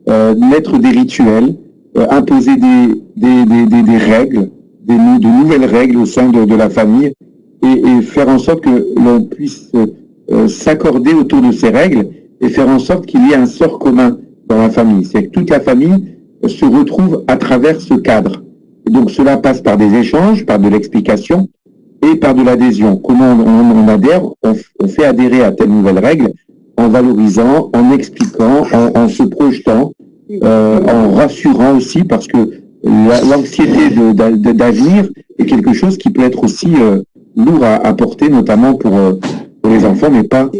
Speaker 4: Mettre des rituels, imposer des règles, de nouvelles règles au sein de la famille et faire en sorte que l'on puisse s'accorder autour de ces règles et faire en sorte qu'il y ait un sort commun dans la famille. C'est que toute la famille se retrouve à travers ce cadre. Et donc cela passe par des échanges, par de l'explication et par de l'adhésion. Comment on adhère? On fait adhérer à telle nouvelle règle en valorisant, en expliquant, en se projetant, en rassurant aussi, parce que l'anxiété d'avenir est quelque chose qui peut être aussi lourd à porter, notamment pour les enfants, mais pas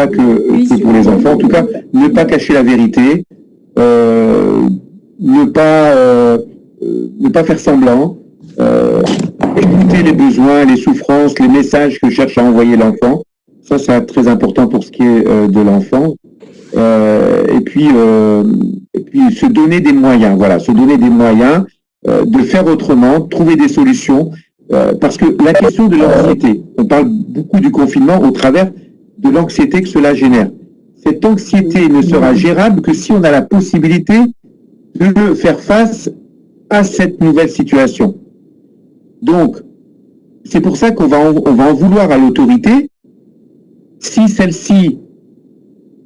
Speaker 4: que pour les enfants. En tout cas, ne pas cacher la vérité, ne pas faire semblant, écouter les besoins, les souffrances, les messages que cherche à envoyer l'enfant. Ça, c'est très important pour ce qui est de l'enfant. Et puis se donner des moyens, voilà, se donner des moyens de faire autrement, trouver des solutions, parce que la question de l'anxiété, on parle beaucoup du confinement au travers de l'anxiété que cela génère. Cette anxiété ne sera gérable que si on a la possibilité de faire face à cette nouvelle situation. Donc, c'est pour ça qu'on va en vouloir à l'autorité si celle-ci,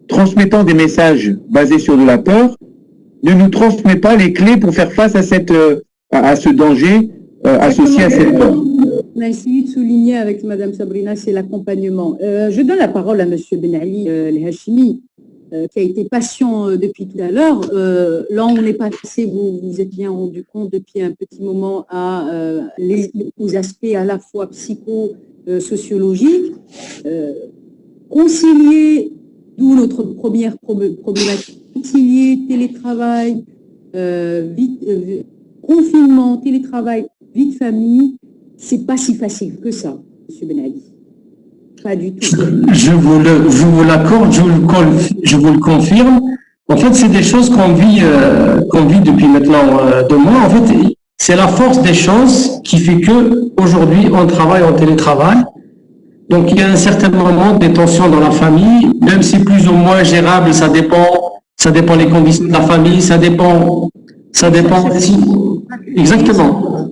Speaker 4: transmettant des messages basés sur de la peur, ne nous transmet pas les clés pour faire face à ce danger associé à cette peur.
Speaker 1: On a essayé de souligner avec Madame Sabrina, c'est l'accompagnement. Je donne la parole à Monsieur Ben Ali El-Hachimi, qui a été patient depuis tout à l'heure. Là, on est passé, vous vous êtes bien rendu compte depuis un petit moment aux aspects à la fois psycho-sociologiques. Concilier, d'où notre première problématique, concilier télétravail, confinement, télétravail, vie de famille, c'est pas si facile que ça, M. Ben Ali. Pas du tout.
Speaker 2: Je vous l'accorde, je vous le confirme. En fait, c'est des choses qu'on vit depuis maintenant 2 mois. En fait, c'est la force des choses qui fait que aujourd'hui on travaille en télétravail. Donc, il y a un certain moment des tensions dans la famille, même si plus ou moins gérable, ça dépend des conditions de la famille, ça dépend aussi. Exactement.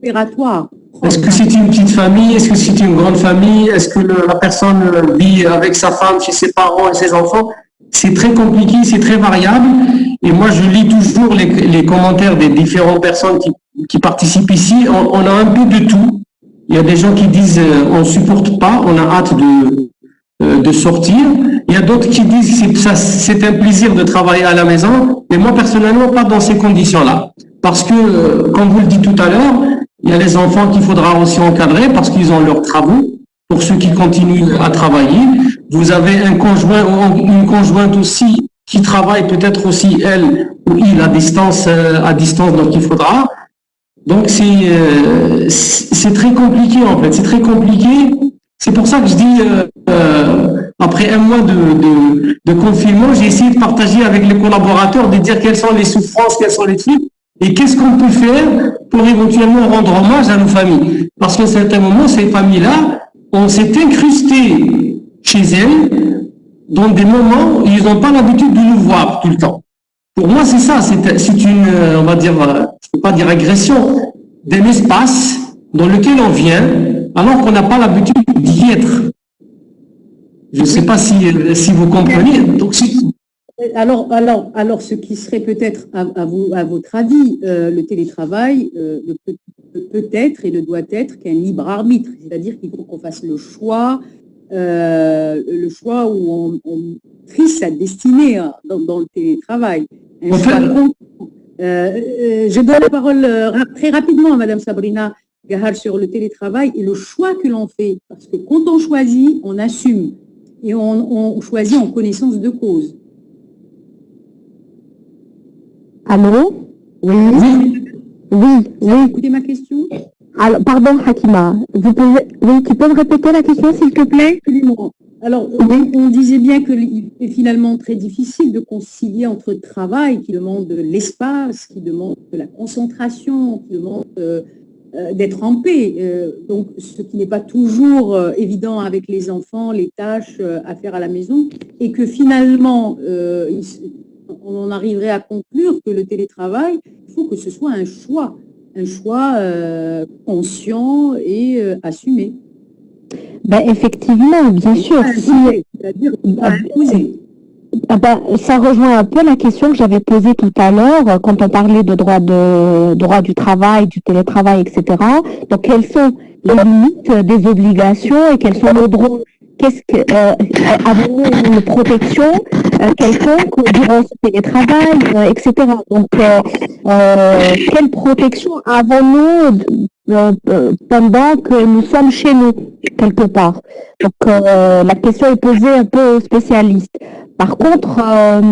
Speaker 1: Opératoire.
Speaker 2: Est-ce que c'est une petite famille? Est-ce que c'est une grande famille? Est-ce que la personne vit avec sa femme, chez ses parents et ses enfants? C'est très compliqué, c'est très variable. Et moi, je lis toujours les commentaires des différentes personnes qui participent ici. On a un peu de tout. Il y a des gens qui disent on supporte pas, on a hâte de sortir. Il y a d'autres qui disent c'est un plaisir de travailler à la maison. Mais moi, personnellement, pas dans ces conditions-là. Parce que, comme vous le dites tout à l'heure, il y a les enfants qu'il faudra aussi encadrer parce qu'ils ont leurs travaux. Pour ceux qui continuent à travailler, vous avez un conjoint ou une conjointe aussi qui travaille peut-être aussi elle ou il à distance, donc il faudra. Donc c'est très compliqué en fait, c'est très compliqué. C'est pour ça que je dis après 1 mois de confinement, j'ai essayé de partager avec les collaborateurs, de dire quelles sont les souffrances, quels sont les trucs. Et qu'est-ce qu'on peut faire pour éventuellement rendre hommage à nos familles? Parce qu'à un certain moment, ces familles-là, on s'est incrusté chez elles dans des moments où ils n'ont pas l'habitude de nous voir tout le temps. Pour moi, c'est ça, c'est une, on va dire, je ne peux pas dire agression, d'un espace dans lequel on vient alors qu'on n'a pas l'habitude d'y être. Je ne sais pas si vous comprenez. Donc,
Speaker 1: alors, ce qui serait peut-être, à votre avis, le télétravail peut-être et ne doit être qu'un libre arbitre. C'est-à-dire qu'il faut qu'on fasse le choix où on trie sa destinée dans le télétravail. Je donne la parole très rapidement à Madame Sabrina Gahar sur le télétravail et le choix que l'on fait. Parce que quand on choisit, on assume et on choisit en connaissance de cause.
Speaker 6: Allô? Oui.
Speaker 1: Écoutez ma question.
Speaker 6: Alors, pardon, Hakima. Tu peux me répéter la question, s'il te plaît?
Speaker 1: Absolument. Alors, on disait bien qu'il est finalement très difficile de concilier entre travail qui demande de l'espace, qui demande de la concentration, qui demande d'être en paix. Donc, ce qui n'est pas toujours évident avec les enfants, les tâches à faire à la maison, et que finalement, on en arriverait à conclure que le télétravail, il faut que ce soit un choix conscient et assumé.
Speaker 6: Ben, effectivement, bien sûr.
Speaker 1: C'est-à-dire imposer.
Speaker 6: Ça rejoint un peu la question que j'avais posée tout à l'heure quand on parlait de droit du travail, du télétravail, etc. Donc, quelles sont les limites des obligations et quels sont nos droits? Avons-nous une protection quelconque durant ce télétravail, etc. Donc, quelle protection avons-nous pendant que nous sommes chez nous, quelque part? Donc, la question est posée un peu aux spécialistes. Par contre,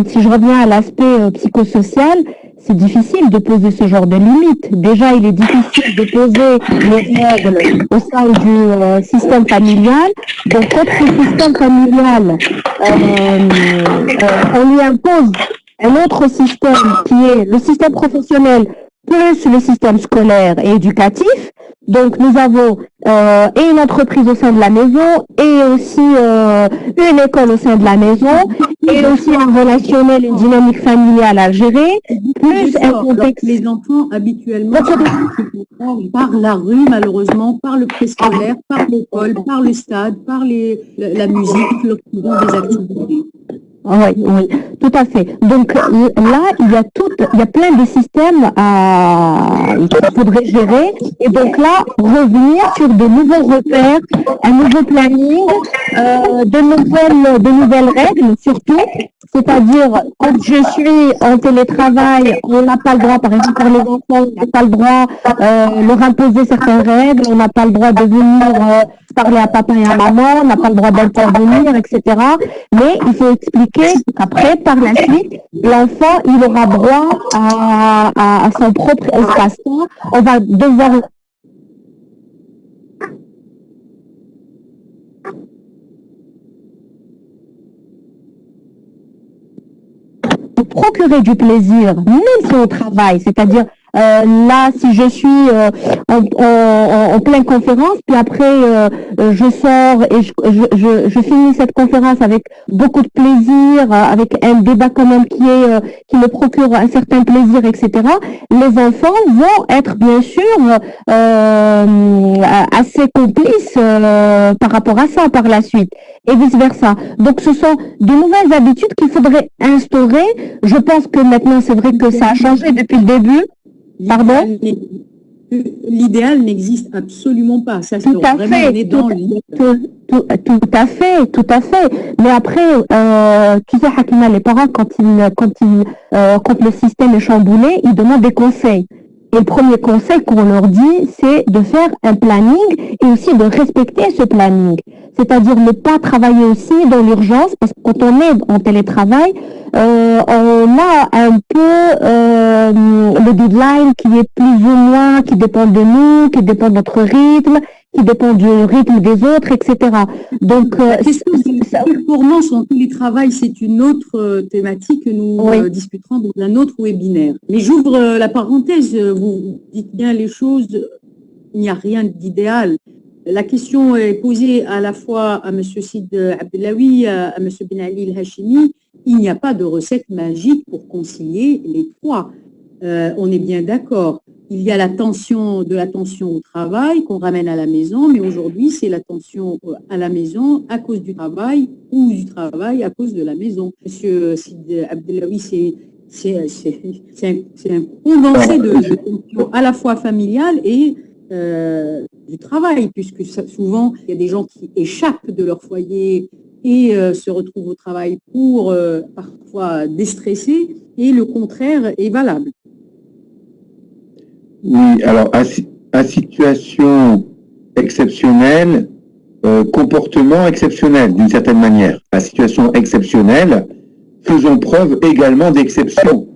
Speaker 6: si je reviens à l'aspect psychosocial, c'est difficile de poser ce genre de limites. Déjà, il est difficile de poser les règles au sein du système familial. Donc, quand ce système familial, on lui impose un autre système qui est le système professionnel plus le système scolaire et éducatif. Donc, nous avons et une entreprise au sein de la maison et aussi une école au sein de la maison et aussi un relationnel, une dynamique familiale à gérer, plus un contexte.
Speaker 1: Les enfants, habituellement, par la rue, malheureusement, par le préscolaire, par l'école, par le stade, par la musique, lorsqu'ils ont des activités.
Speaker 6: Oui, oui, tout à fait. Donc là, il y a plein de systèmes qu'il faudrait gérer. Et donc là, revenir sur de nouveaux repères, un nouveau planning, de nouvelles règles surtout. C'est-à-dire, quand je suis en télétravail, on n'a pas le droit, par exemple pour les enfants, on n'a pas le droit de leur imposer certaines règles, on n'a pas le droit de venir parler à papa et à maman, on n'a pas le droit d'intervenir, etc. Mais il faut expliquer qu'après, par la suite, l'enfant, il aura droit à son propre espace-temps. On va devoir procurer du plaisir, même si on travaille, c'est-à-dire là, si je suis en pleine conférence, puis après je sors et je finis cette conférence avec beaucoup de plaisir, avec un débat quand même qui me procure un certain plaisir, etc. Les enfants vont être bien sûr assez complices par rapport à ça par la suite, et vice-versa. Donc ce sont de nouvelles habitudes qu'il faudrait instaurer. Je pense que maintenant, c'est vrai que ça a changé depuis le début. Pardon?
Speaker 1: L'idéal n'existe absolument pas. Ça,
Speaker 6: tout à fait. Tout à fait. Mais après, tu sais, Hakima, les parents, quand le système est chamboulé, ils demandent des conseils. Et le premier conseil qu'on leur dit, c'est de faire un planning et aussi de respecter ce planning. C'est-à-dire ne pas travailler aussi dans l'urgence, parce que quand on est en télétravail, on a un peu le deadline qui est plus ou moins, qui dépend de nous, qui dépend de notre rythme, qui dépend du rythme des autres, etc. Donc,
Speaker 1: pour nous, son télétravail, c'est une autre thématique que nous discuterons dans un autre webinaire. Mais j'ouvre la parenthèse, vous dites bien les choses, il n'y a rien d'idéal. La question est posée à la fois à M. Sid Abdellaoui, à M. Ben Ali El-Hachimi. Il n'y a pas de recette magique pour concilier les trois. On est bien d'accord. Il y a de l'attention au travail qu'on ramène à la maison, mais aujourd'hui, c'est l'attention à la maison à cause du travail ou du travail à cause de la maison. Monsieur Sid Abdellaoui, c'est un condensé de tension à la fois familiale et du travail, puisque souvent, il y a des gens qui échappent de leur foyer et se retrouvent au travail pour parfois déstresser, et le contraire est valable.
Speaker 4: Oui, alors à situation exceptionnelle, comportement exceptionnel d'une certaine manière. À situation exceptionnelle, faisons preuve également d'exception.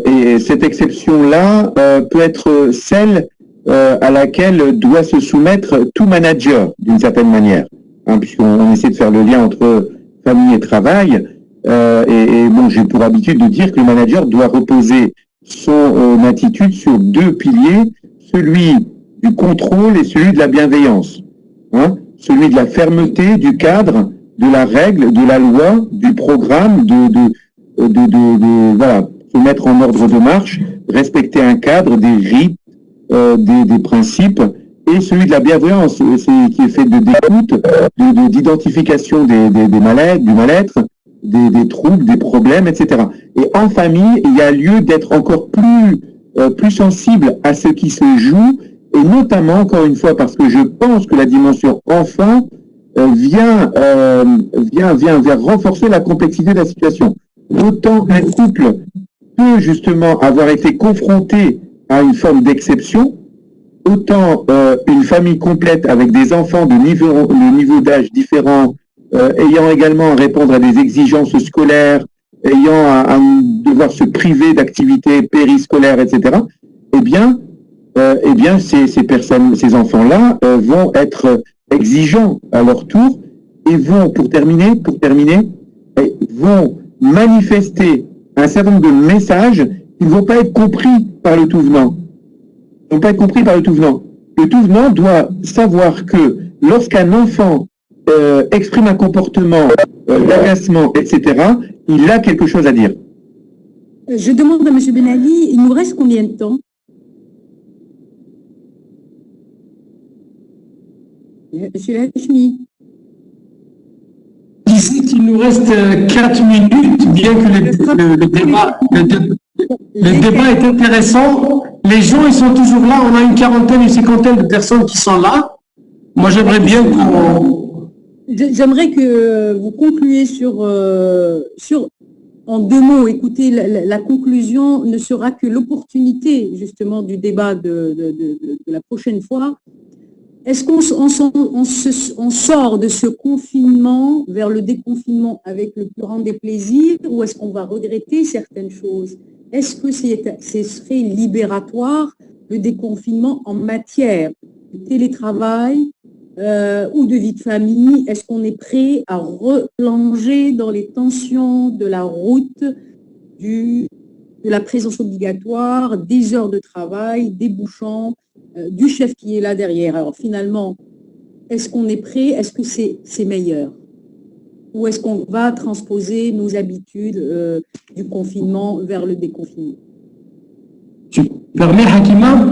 Speaker 4: Et cette exception-là peut être celle à laquelle doit se soumettre tout manager d'une certaine manière, hein, puisqu'on essaie de faire le lien entre famille et travail. Et bon, j'ai pour habitude de dire que le manager doit reposer son attitude sur deux piliers, celui du contrôle et celui de la bienveillance. Hein, celui de la fermeté, du cadre, de la règle, de la loi, du programme, voilà, se mettre en ordre de marche, respecter un cadre, des rites, des principes, et celui de la bienveillance, qui est fait d'écoute, d'identification des mal-être, du mal-être, des troubles, des problèmes, etc. Et en famille, il y a lieu d'être encore plus sensible à ce qui se joue, et notamment, encore une fois, parce que je pense que la dimension enfant vient renforcer la complexité de la situation. Autant un couple peut justement avoir été confronté à une forme d'exception, autant une famille complète avec des enfants de niveau d'âge différents, ayant également à répondre à des exigences scolaires, ayant à devoir se priver d'activités périscolaires, etc., eh bien, ces enfants-là vont être exigeants à leur tour et vont, pour terminer, vont manifester un certain nombre de messages qui ne vont pas être compris par le tout venant. Ils ne vont pas être compris par le tout venant. Le tout venant doit savoir que lorsqu'un enfant exprime un comportement d'agacement, etc., il a quelque chose à dire.
Speaker 1: Je demande à M. Ben Ali, il nous reste combien de temps? Monsieur Hachmi.
Speaker 2: Ici, qu'il nous reste 4 minutes, bien que le débat est intéressant. Les gens, ils sont toujours là. On a une quarantaine, une cinquantaine de personnes qui sont là. Moi, j'aimerais bien qu'on...
Speaker 1: J'aimerais que vous concluiez sur en 2 mots. Écoutez, la conclusion ne sera que l'opportunité, justement, du débat de la prochaine fois. Est-ce qu'on sort de ce confinement vers le déconfinement avec le plus grand des plaisirs, ou est-ce qu'on va regretter certaines choses? Est-ce que ce serait libératoire, le déconfinement, en matière de télétravail ou de vie de famille? Est-ce qu'on est prêt à replonger dans les tensions de la route, de la présence obligatoire, des heures de travail, des bouchons, du chef qui est là derrière? Alors finalement, est-ce qu'on est prêt? Est-ce que c'est meilleur? Ou est-ce qu'on va transposer nos habitudes du confinement vers le déconfinement?
Speaker 2: Tu permets, Hakima?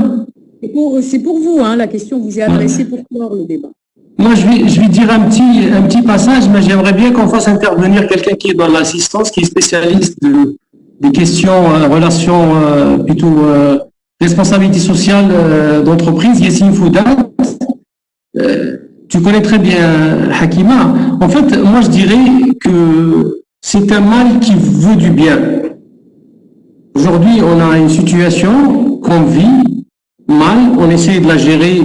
Speaker 1: C'est pour vous, hein, la question vous est adressée pour clore le débat.
Speaker 2: Moi, je vais dire un petit passage, mais j'aimerais bien qu'on fasse intervenir quelqu'un qui est dans l'assistance, qui est spécialiste des questions, relations, plutôt responsabilité sociale d'entreprise, Yassine Foudat. Tu connais très bien Hakima. En fait, moi, je dirais que c'est un mal qui veut du bien. Aujourd'hui, on a une situation qu'on vit mal, on essaie de la gérer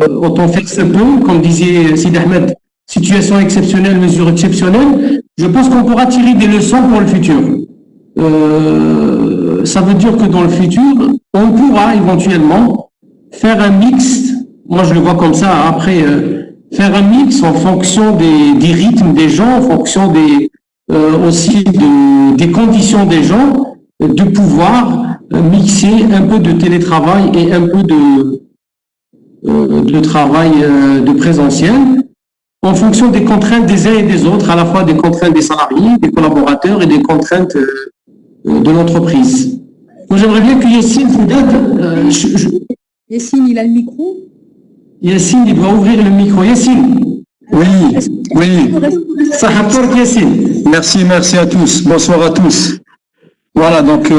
Speaker 2: autant faire se peut, comme disait Sid Ahmed, situation exceptionnelle, mesure exceptionnelle. Je pense qu'on pourra tirer des leçons pour le futur. Ça veut dire que dans le futur, on pourra éventuellement faire un mix, moi je le vois comme ça, après, faire un mix en fonction des rythmes des gens, en fonction aussi des conditions des gens, de pouvoir mixer un peu de télétravail et un peu de travail de présentiel, en fonction des contraintes des uns et des autres, à la fois des contraintes des salariés, des collaborateurs et des contraintes de l'entreprise. Moi, j'aimerais bien que Yassine Foudat...
Speaker 1: Yassine, il a le micro?
Speaker 2: Yassine, il doit ouvrir le micro. Yassine.
Speaker 5: Oui.
Speaker 2: Ça rapporte, Yassine.
Speaker 5: Merci à tous. Bonsoir à tous. Voilà, donc,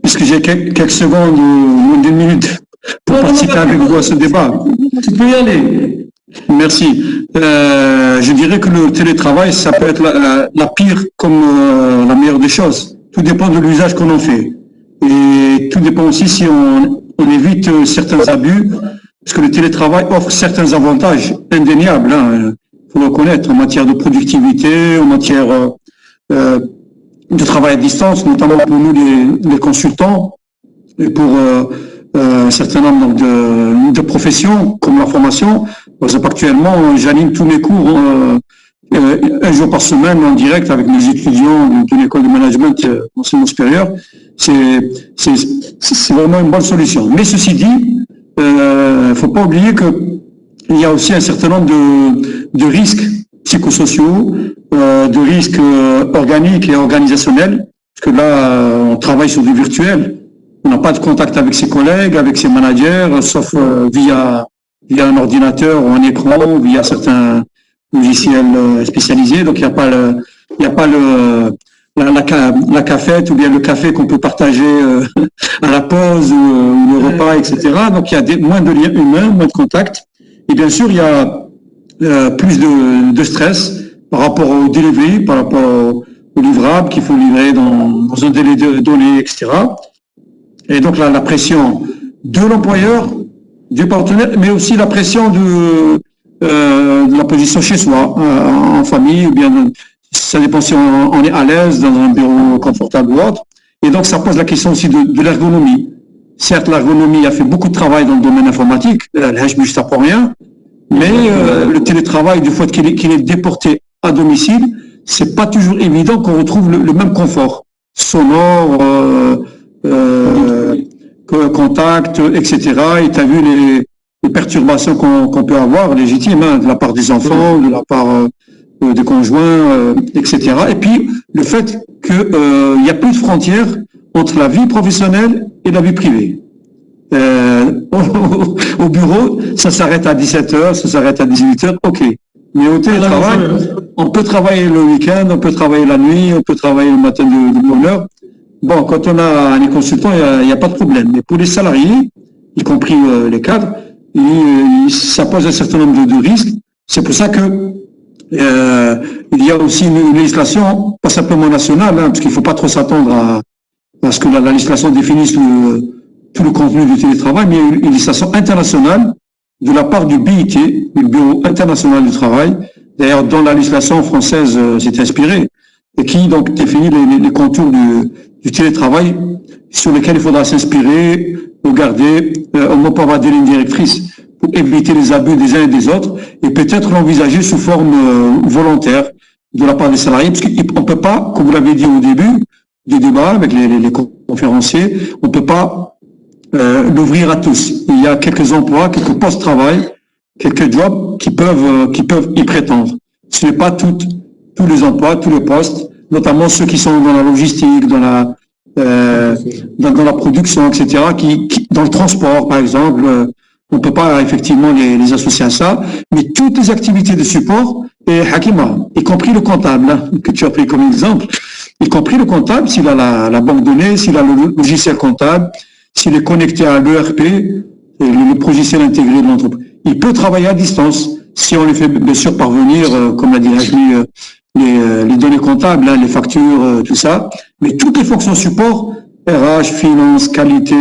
Speaker 5: puisque j'ai quelques secondes ou 2 minutes pour participer avec vous à ce débat.
Speaker 2: Tu peux y aller.
Speaker 5: Merci. Je dirais que le télétravail, ça peut être la pire comme la meilleure des choses. Tout dépend de l'usage qu'on en fait. Et tout dépend aussi si on évite certains abus, parce que le télétravail offre certains avantages indéniables, hein, faut le reconnaître, en matière de productivité, en matière de travail à distance, notamment pour nous les consultants, et pour un certain nombre de professions, comme la formation. Parce qu'actuellement, j'anime tous mes cours un jour par semaine en direct avec mes étudiants de l'école de management enseignement supérieur. C'est vraiment une bonne solution. Mais ceci dit, faut pas oublier que il y a aussi un certain nombre de risques psychosociaux, de risques organiques et organisationnels, parce que là, on travaille sur du virtuel. On n'a pas de contact avec ses collègues, avec ses managers, sauf via un ordinateur ou un écran, ou via certains logiciels spécialisés. Donc, il n'y a pas la cafette ou bien le café qu'on peut partager à la pause ou le repas, etc. Donc, il y a moins de liens humains, moins de contact. Et bien sûr, il y a plus de stress par rapport au delivery, par rapport au livrable qu'il faut livrer dans un délai donné, etc. Et donc la pression de l'employeur, du partenaire, mais aussi la pression de la position chez soi, en famille, ou bien ça dépend si on est à l'aise dans un bureau confortable ou autre. Et donc ça pose la question aussi de l'ergonomie. Certes, l'ergonomie a fait beaucoup de travail dans le domaine informatique, l'HBUS ça pour rien, mais le télétravail, du fait qu'il est déporté à domicile, c'est pas toujours évident qu'on retrouve le même confort sonore, contact, etc. Et tu as vu les perturbations qu'on peut avoir, légitimes, hein, de la part des enfants, de la part des conjoints, etc. Et puis, le fait qu'il n'y a plus de frontières entre la vie professionnelle et la vie privée. Au bureau, ça s'arrête à 17h, ça s'arrête à 18h, ok. Mais au télétravail, on peut travailler le week-end, on peut travailler la nuit, on peut travailler le matin de bonne heure. Bon, quand on a les consultants, il n'y a pas de problème. Mais pour les salariés, y compris les cadres, ça pose un certain nombre de risques. C'est pour ça que il y a aussi une législation, pas simplement nationale, hein, parce qu'il ne faut pas trop s'attendre à ce que la législation définisse tout le contenu du télétravail, mais une législation internationale de la part du BIT, le Bureau international du travail, d'ailleurs dont la législation française s'est inspirée, et qui donc définit les contours du télétravail sur lesquels il faudra s'inspirer, regarder, au moins pour avoir des lignes directrices, pour éviter les abus des uns et des autres, et peut-être l'envisager sous forme volontaire de la part des salariés, parce qu'on ne peut pas, comme vous l'avez dit au début du débat avec les conférenciers, on ne peut pas l'ouvrir à tous. Il y a quelques emplois, quelques postes de travail, quelques jobs qui peuvent y prétendre. Ce n'est pas tous les emplois, tous les postes, notamment ceux qui sont dans la logistique, dans la production, etc., dans le transport, par exemple, on ne peut pas effectivement les associer à ça, mais toutes les activités de support, et Hakima, y compris le comptable, hein, que tu as pris comme exemple, y compris le comptable, s'il a la banque de données, s'il a le logiciel comptable, s'il est connecté à l'ERP, le logiciel intégré de l'entreprise, il peut travailler à distance, si on lui fait bien sûr parvenir, comme l'a dit Rachmi, les données comptables, hein, les factures, tout ça, mais toutes les fonctions support, RH, finance, qualité,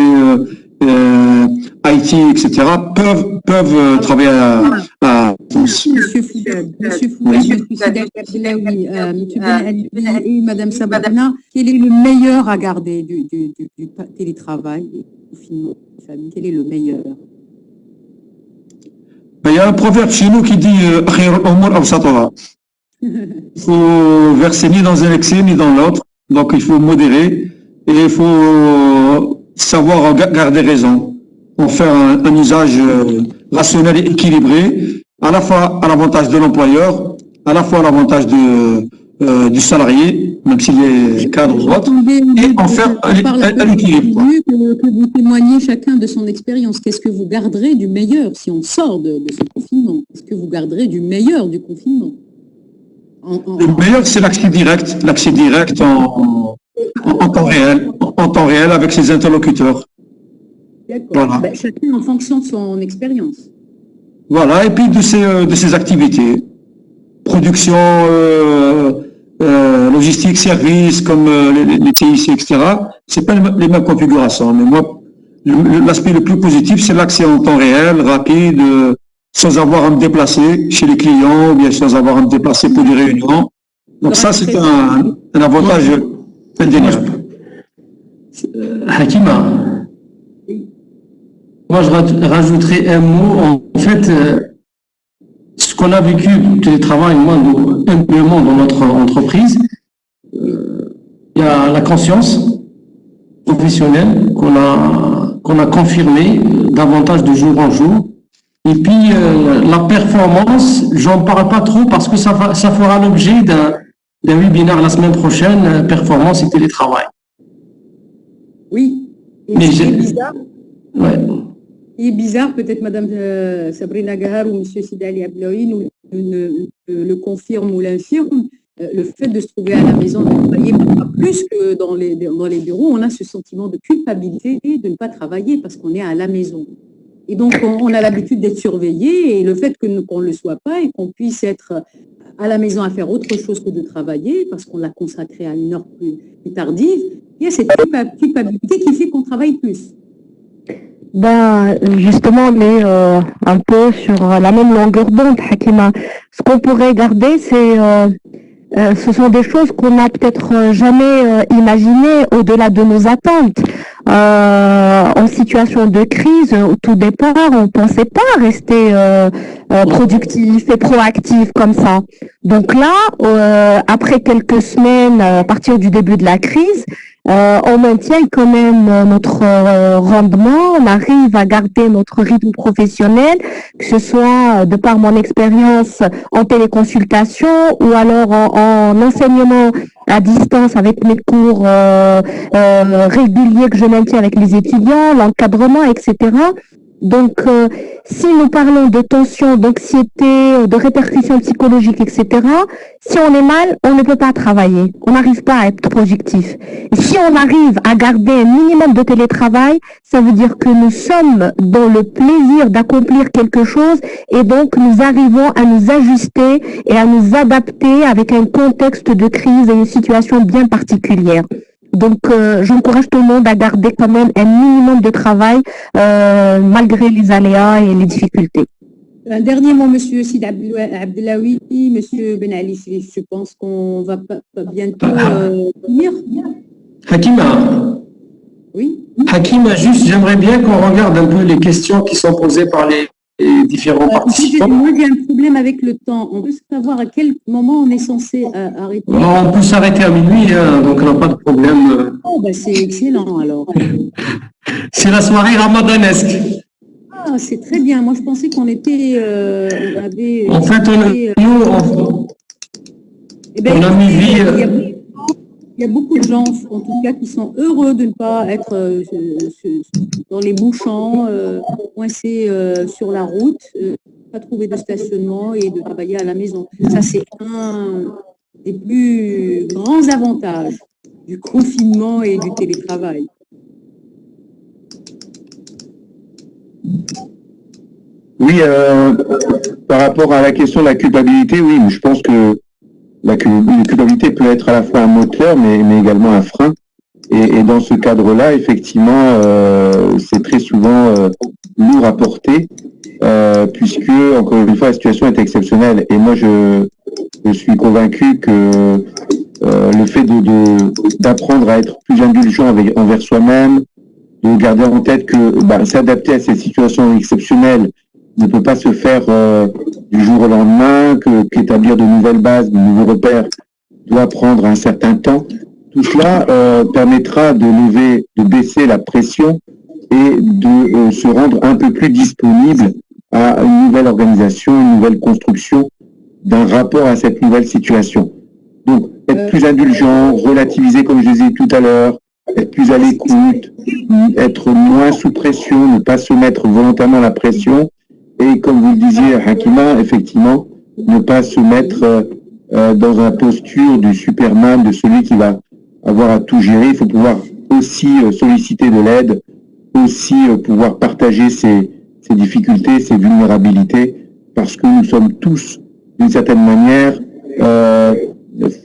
Speaker 5: IT, etc., peuvent travailler à
Speaker 7: Monsieur Foudel, et Madame Sabrina, quel est le meilleur à garder du télétravail, du confinement de famille? Quel est le meilleur?
Speaker 5: Il y a un proverbe chez nous qui dit il faut verser ni dans un excès ni dans l'autre, donc il faut modérer et il faut savoir garder raison, en faire un usage rationnel et équilibré, à la fois à l'avantage de l'employeur, à la fois à l'avantage du salarié, même s'il est cadre ou autre, et en faire un équilibre.
Speaker 7: Que vous témoignez chacun de son expérience. Qu'est-ce que vous garderez du meilleur si on sort de ce confinement? Qu'est-ce que vous garderez du meilleur du confinement?
Speaker 5: Le meilleur, c'est l'accès direct en temps réel avec ses interlocuteurs.
Speaker 7: D'accord.
Speaker 5: Voilà.
Speaker 7: Ben, chacun en fonction de son expérience.
Speaker 5: Voilà, et puis de ses activités. Production, logistique, services, comme les TIC, etc. C'est pas les mêmes configurations. Mais moi, l'aspect le plus positif, c'est l'accès en temps réel, rapide, sans avoir à me déplacer chez les clients, ou bien sans avoir à me déplacer pour des réunions. Donc ça, c'est un avantage indéniable.
Speaker 2: Hakima, moi je rajouterai un mot. En fait, ce qu'on a vécu du télétravail, moi, humblement dans notre entreprise, il y a la conscience professionnelle qu'on a qu'on a confirmé davantage de jour en jour. Et puis, la performance, j'en parle pas trop parce que ça fera l'objet d'un webinaire la semaine prochaine, performance et télétravail.
Speaker 7: Oui. Et
Speaker 2: Mais
Speaker 7: ce qui est bizarre,
Speaker 2: Ouais.
Speaker 7: il est bizarre, peut-être Madame Sabrina Gahar ou Monsieur Sidali Ablaoui nous le confirme ou l'infirme, le fait de se trouver à la maison, de travailler plus que dans les bureaux, on a ce sentiment de culpabilité de ne pas travailler parce qu'on est à la maison. Et donc, on a l'habitude d'être surveillé et le fait qu'on ne le soit pas et qu'on puisse être à la maison à faire autre chose que de travailler parce qu'on l'a consacré à une heure plus tardive, il y a cette culpabilité qui fait qu'on travaille plus.
Speaker 6: Ben, justement, on est un peu sur la même longueur d'onde, Hakima. Ce qu'on pourrait garder, ce sont des choses qu'on n'a peut-être jamais imaginées au-delà de nos attentes. En situation de crise, au tout départ, on ne pensait pas rester productif et proactif comme ça. Donc là, après quelques semaines, à partir du début de la crise, on maintient quand même notre rendement, on arrive à garder notre rythme professionnel, que ce soit de par mon expérience en téléconsultation ou alors en enseignement à distance avec mes cours réguliers que je maintiens avec les étudiants, l'encadrement, etc. Donc, si nous parlons de tension, d'anxiété, de répercussions psychologiques, etc., si on est mal, on ne peut pas travailler. On n'arrive pas à être productif. Et si on arrive à garder un minimum de télétravail, ça veut dire que nous sommes dans le plaisir d'accomplir quelque chose et donc nous arrivons à nous ajuster et à nous adapter avec un contexte de crise et une situation bien particulière. Donc, j'encourage tout le monde à garder quand même un minimum de travail malgré les aléas et les difficultés.
Speaker 7: Un dernier mot, Monsieur Sid Abdelawi, Monsieur Ben Ali, je pense qu'on va bientôt finir.
Speaker 2: Hakima,
Speaker 7: Oui.
Speaker 2: Hakima, juste, j'aimerais bien qu'on regarde un peu les questions qui sont posées par les différents participants.
Speaker 7: Moi, j'ai un problème avec le temps. On veut savoir à quel moment on est censé arrêter.
Speaker 2: On peut s'arrêter à minuit, hein, donc on n'a pas de problème.
Speaker 7: Oh, ben c'est excellent alors.
Speaker 2: C'est la soirée ramadanesque.
Speaker 7: Ah, c'est très bien. Moi, je pensais qu'on était.
Speaker 2: En fait, on a mis vie.
Speaker 7: Il y a beaucoup de gens, en tout cas, qui sont heureux de ne pas être dans les bouchons, coincés sur la route, pas trouver de stationnement et de travailler à la maison. Ça, c'est un des plus grands avantages du confinement et du télétravail.
Speaker 4: Oui, par rapport à la question de la culpabilité, oui, je pense que la culpabilité peut être à la fois un moteur, mais également un frein. Et dans ce cadre-là, effectivement, c'est très souvent lourd à porter, puisque, encore une fois, la situation est exceptionnelle. Et moi, je suis convaincu que le fait d'apprendre à être plus indulgent envers soi-même, de garder en tête que s'adapter à ces situations exceptionnelles ne peut pas se faire du jour au lendemain, qu'établir de nouvelles bases, de nouveaux repères doit prendre un certain temps. Tout cela permettra de baisser la pression et de se rendre un peu plus disponible à une nouvelle organisation, une nouvelle construction d'un rapport à cette nouvelle situation. Donc, être plus indulgent, relativiser, comme je disais tout à l'heure, être plus à l'écoute, être moins sous pression, ne pas se mettre volontairement la pression. Et comme vous le disiez, Hakima, effectivement, ne pas se mettre dans une posture du Superman, de celui qui va avoir à tout gérer. Il faut pouvoir aussi solliciter de l'aide, aussi pouvoir partager ses difficultés, ses vulnérabilités, parce que nous sommes tous, d'une certaine manière,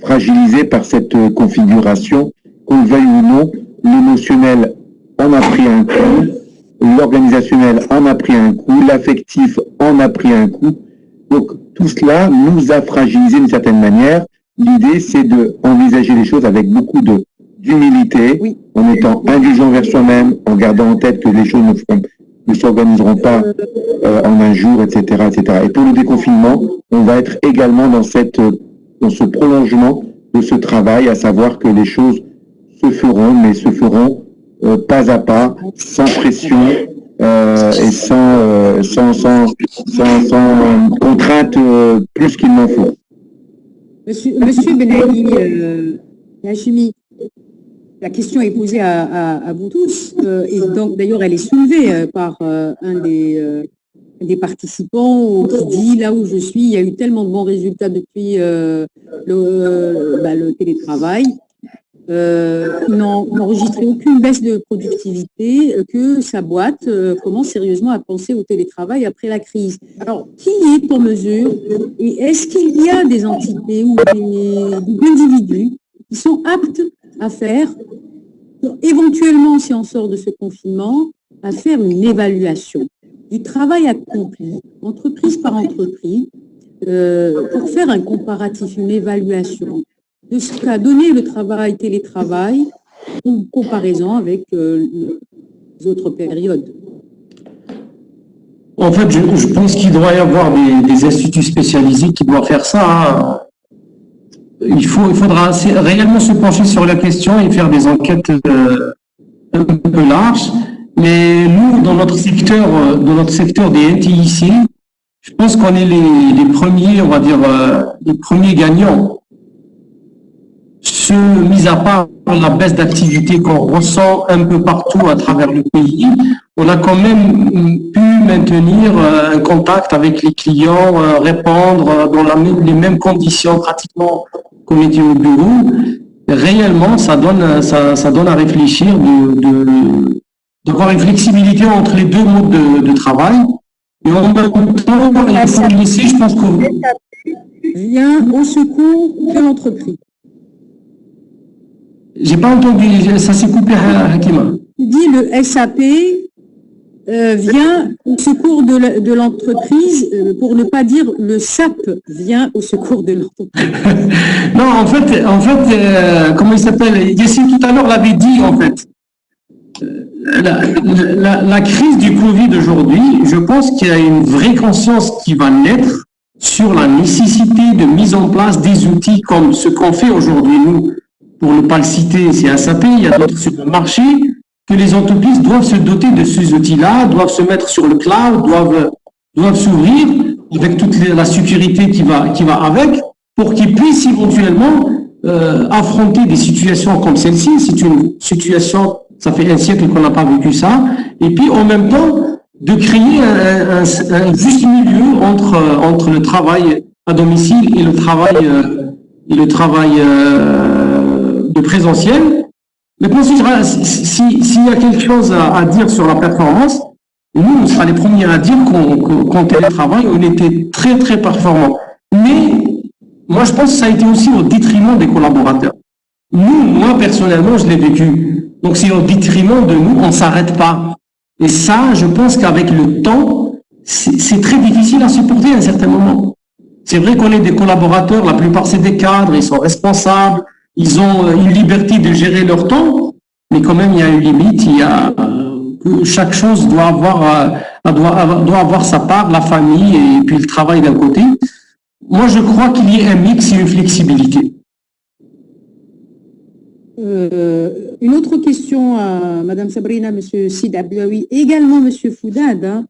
Speaker 4: fragilisés par cette configuration. Qu'on le veuille ou non, l'émotionnel en a pris un coup, l'organisationnel en a pris un coup, l'affectif en a pris un coup. Donc tout cela nous a fragilisés d'une certaine manière. L'idée, c'est d'envisager les choses avec beaucoup d'humilité, en étant indulgent vers soi-même, en gardant en tête que les choses ne s'organiseront pas en un jour, etc., etc. Et pour le déconfinement, on va être également dans ce prolongement de ce travail, à savoir que les choses se feront, mais se feront pas à pas, sans pression et sans contrainte plus qu'il n'en faut.
Speaker 7: Monsieur Benali Hachimi, la question est posée à vous tous, et donc d'ailleurs elle est soulevée par un des participants qui dit là où je suis, il y a eu tellement de bons résultats depuis le télétravail. Il n'enregistrait aucune baisse de productivité, que sa boîte commence sérieusement à penser au télétravail après la crise. Alors, qui est en mesure, et est-ce qu'il y a des entités ou des individus qui sont aptes à faire, éventuellement, si on sort de ce confinement, à faire une évaluation du travail accompli, entreprise par entreprise, pour faire un comparatif, une évaluation de ce qu'a donné le télétravail, en comparaison avec les autres périodes.
Speaker 2: En fait, je pense qu'il doit y avoir des instituts spécialisés qui doivent faire ça. Hein. Il faudra réellement se pencher sur la question et faire des enquêtes un peu larges. Mais nous, dans notre secteur des NTIC, je pense qu'on est les premiers, on va dire, les premiers gagnants. Mis à part la baisse d'activité qu'on ressent un peu partout à travers le pays, on a quand même pu maintenir un contact avec les clients, répondre dans les mêmes conditions pratiquement qu'on était au bureau. Réellement, ça donne à réfléchir d'avoir une flexibilité entre les deux modes de travail. Et en même temps, il faut laisser, je pense que...
Speaker 7: Vient au secours de l'entreprise.
Speaker 2: J'ai pas entendu, ça s'est coupé, Hakima.
Speaker 7: Tu dis le SAP vient au secours de l'entreprise, pour ne pas dire le SAP vient au secours de l'entreprise.
Speaker 2: Non, en fait, comment il s'appelle? Yassine tout à l'heure l'avait dit, en fait. La crise du Covid aujourd'hui, je pense qu'il y a une vraie conscience qui va naître sur la nécessité de mise en place des outils comme ce qu'on fait aujourd'hui, nous. Pour ne pas le citer, c'est SAP, il y a d'autres sur le marché, que les entreprises doivent se doter de ces outils-là, doivent se mettre sur le cloud, doivent s'ouvrir avec toute la sécurité qui va avec, pour qu'ils puissent éventuellement affronter des situations comme celle-ci. C'est une situation, ça fait un siècle qu'on n'a pas vécu ça, et puis en même temps, de créer un juste milieu entre le travail à domicile et le travail de présentiel. Maintenant, s'il y a quelque chose à dire sur la performance, nous, on sera les premiers à dire qu'en télétravail, on était très, très performants. Mais moi, je pense que ça a été aussi au détriment des collaborateurs. Moi, personnellement, je l'ai vécu. Donc, c'est au détriment de nous, on ne s'arrête pas. Et ça, je pense qu'avec le temps, c'est très difficile à supporter à un certain moment. C'est vrai qu'on est des collaborateurs, la plupart c'est des cadres, ils sont responsables, ils ont une liberté de gérer leur temps, mais quand même il y a une limite, chaque chose doit avoir sa part, la famille et puis le travail d'un côté. Moi je crois qu'il y ait un mix et une flexibilité.
Speaker 7: Une autre question à Madame Sabrina, Monsieur Sid Ablaoui, également Monsieur Foudad. Hein.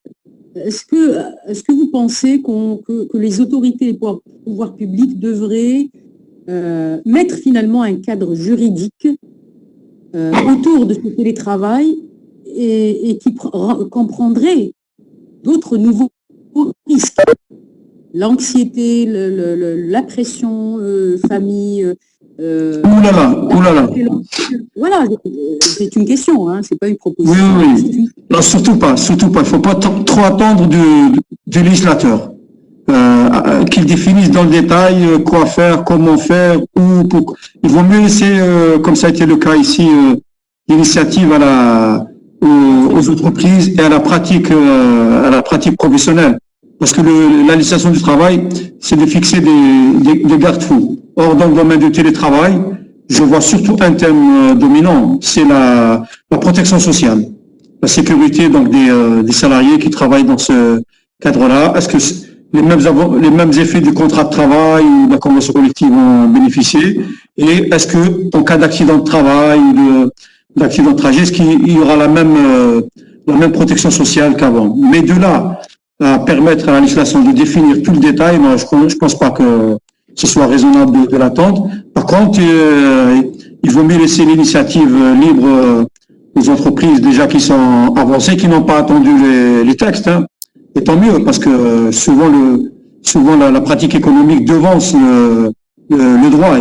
Speaker 7: Est-ce que vous pensez que les autorités et les pouvoirs publics devraient mettre finalement un cadre juridique autour de ce télétravail et qui comprendrait d'autres nouveaux risques? L'anxiété, la pression, famille.
Speaker 5: Oulala.
Speaker 7: Voilà, c'est une question, hein, c'est pas une proposition.
Speaker 5: Oui. Non, surtout pas. Il ne faut pas trop attendre du législateur. Qu'il définisse dans le détail quoi faire, comment faire, où. Il vaut mieux laisser, comme ça a été le cas ici, l'initiative aux entreprises et à la pratique professionnelle. Parce que la législation du travail, c'est de fixer des garde-fous. Or, dans le domaine du télétravail, je vois surtout un thème dominant, c'est la protection sociale, la sécurité donc des salariés qui travaillent dans ce cadre-là. Est-ce que les mêmes effets du contrat de travail ou de la convention collective vont bénéficier? Et est-ce que, en cas d'accident de travail d'accident de trajet, il y aura la même protection sociale qu'avant. Mais de là à permettre à la législation de définir tout le détail, moi, je pense pas que ce soit raisonnable de l'attendre. Par contre, il vaut mieux laisser l'initiative libre aux entreprises déjà qui sont avancées, qui n'ont pas attendu les textes. Hein. Et tant mieux, parce que souvent la pratique économique devance le droit,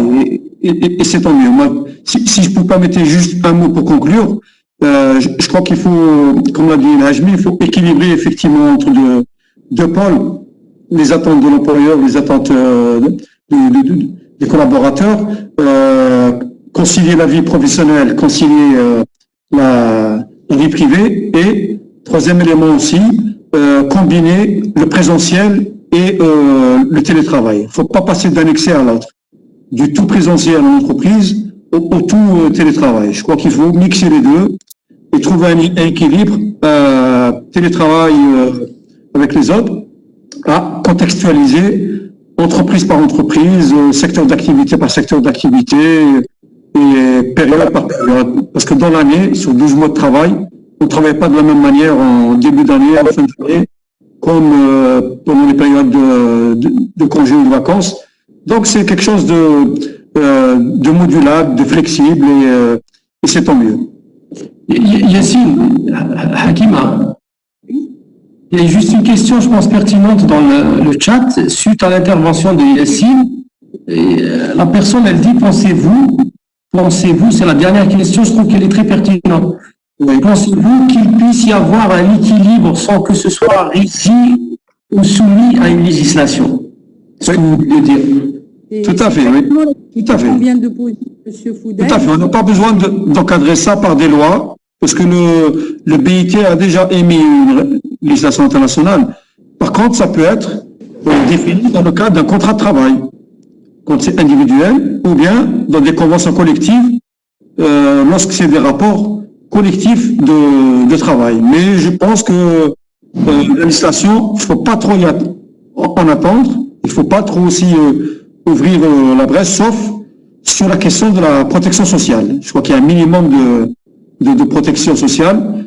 Speaker 5: et c'est tant mieux. Moi, si je peux pas mettre juste un mot pour conclure, je crois qu'il faut, comme l'a dit Hajmi, il faut équilibrer effectivement entre deux pôles, les attentes de l'employeur, les attentes des collaborateurs, concilier la vie professionnelle, concilier la vie privée, et troisième élément aussi, combiner le présentiel et le télétravail. Il ne faut pas passer d'un excès à l'autre, du tout présentiel en entreprise au tout télétravail. Je crois qu'il faut mixer les deux et trouver un équilibre, télétravail avec les autres, à contextualiser entreprise par entreprise, secteur d'activité par secteur d'activité et période par période. Parce que dans l'année, sur 12 mois de travail, on ne travaille pas de la même manière en début d'année, en fin d'année, comme pendant les périodes de congés ou de vacances. Donc c'est quelque chose de modulable, de flexible, et c'est tant mieux.
Speaker 2: Yassine, Hakima, il y a juste une question, je pense, pertinente dans le chat, suite à l'intervention de Yassine. La personne, elle dit, pensez-vous, c'est la dernière question, je trouve qu'elle est très pertinente. Pensez-vous qu'il puisse y avoir un équilibre sans que ce soit rigide ou soumis à une législation? Ce que vous voulez dire?
Speaker 5: Tout à fait, oui. Tout à fait.
Speaker 7: Vient de poser M. Foudel.
Speaker 5: Tout à fait. On n'a pas besoin d'encadrer ça par des lois, parce que le BIT a déjà émis une législation internationale. Par contre, ça peut être défini dans le cadre d'un contrat de travail, quand c'est individuel, ou bien dans des conventions collectives, lorsque c'est des rapports collectifs de travail. Mais je pense que la législation, il ne faut pas trop en attendre, il ne faut pas trop aussi ouvrir la brèche, sauf sur la question de la protection sociale. Je crois qu'il y a un minimum de protection sociale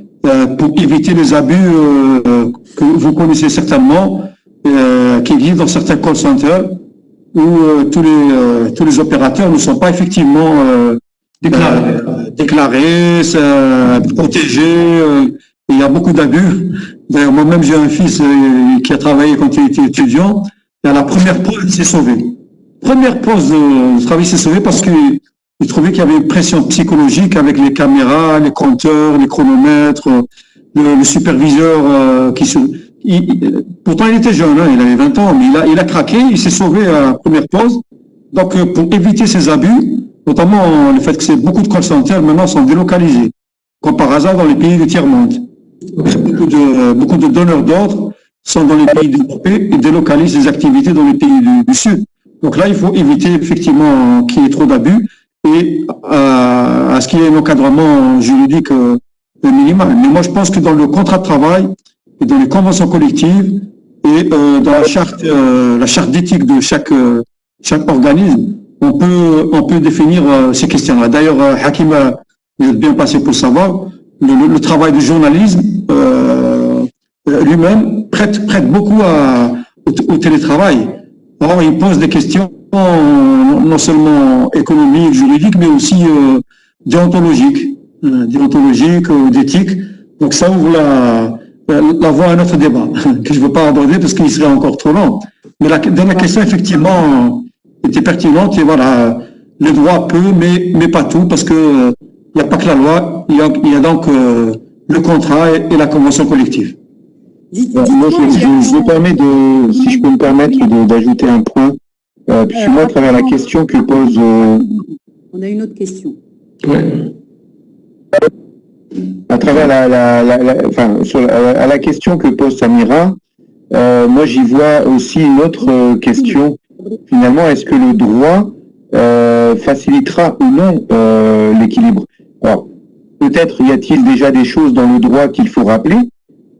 Speaker 5: pour éviter les abus que vous connaissez certainement, qui existent dans certains call centers où tous les opérateurs ne sont pas effectivement déclarés, protégés. Il y a beaucoup d'abus. D'ailleurs, moi-même, j'ai un fils qui a travaillé quand il était étudiant. Et à la première pause, il s'est sauvé. Première pause de travail, il s'est sauvé parce qu'il trouvait qu'il y avait une pression psychologique avec les caméras, les compteurs, les chronomètres, le superviseur pourtant il était jeune, hein, il avait 20 ans, mais il a craqué, il s'est sauvé à la première pause. Donc pour éviter ces abus, notamment le fait que beaucoup de call centers maintenant sont délocalisés, comme par hasard dans les pays du tiers-monde. Beaucoup de donneurs d'ordre sont dans les pays développés et délocalisent les activités dans les pays du Sud. Donc là, il faut éviter effectivement qu'il y ait trop d'abus et à ce qu'il y ait un encadrement juridique minimal. Mais moi, je pense que dans le contrat de travail et dans les conventions collectives et dans la charte d'éthique de chaque organisme, on peut définir ces questions-là. D'ailleurs, Hakim vous êtes bien passé pour savoir, le travail du journalisme lui-même prête beaucoup au télétravail. Or, il pose des questions non seulement économiques, juridiques, mais aussi déontologiques, d'éthique. Donc ça ouvre la voie à un autre débat que je ne veux pas aborder parce qu'il serait encore trop long. Mais la question, effectivement, était pertinente et voilà, le droit peut, mais pas tout, parce que il n'y a pas que la loi, il y a donc le contrat et la convention collective.
Speaker 4: Moi, je me permets si je peux me permettre d'ajouter un point, puisque moi, à travers la question que pose...
Speaker 7: On a une autre question.
Speaker 2: Ouais.
Speaker 4: À travers la question que pose Samira, moi, j'y vois aussi une autre question. Finalement, est-ce que le droit facilitera ou non l'équilibre? Alors, peut-être y a-t-il déjà des choses dans le droit qu'il faut rappeler.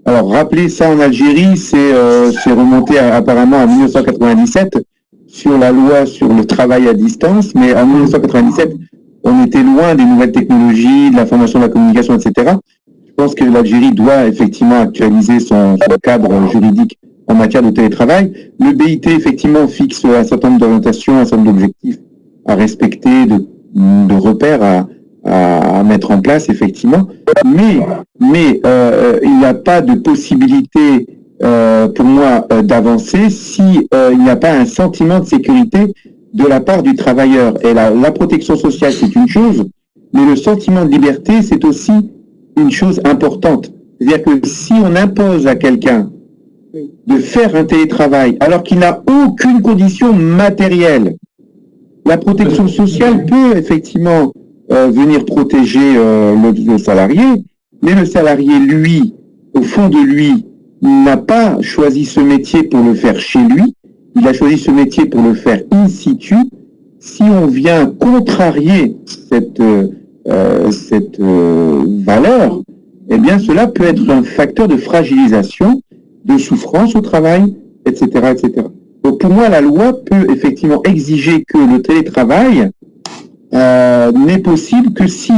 Speaker 4: Alors, rappeler ça en Algérie, c'est remonté apparemment en 1997 sur la loi sur le travail à distance, mais en 1997, on était loin des nouvelles technologies, de l'information, de la communication, etc. Je pense que l'Algérie doit effectivement actualiser son cadre juridique en matière de télétravail. Le BIT, effectivement, fixe un certain nombre d'orientations, un certain nombre d'objectifs à respecter, de repères à mettre en place, effectivement. Mais il n'y a pas de possibilité, pour moi, d'avancer si il n'y a pas un sentiment de sécurité de la part du travailleur. Et la protection sociale, c'est une chose, mais le sentiment de liberté, c'est aussi une chose importante. C'est-à-dire que si on impose à quelqu'un de faire un télétravail alors qu'il n'a aucune condition matérielle, la protection sociale peut effectivement venir protéger le salarié, mais le salarié, lui, au fond de lui, n'a pas choisi ce métier pour le faire chez lui, il a choisi ce métier pour le faire in situ. Si on vient contrarier cette valeur, eh bien cela peut être un facteur de fragilisation, de souffrance au travail, etc., etc. Donc pour moi, la loi peut effectivement exiger que le télétravail n'est possible que si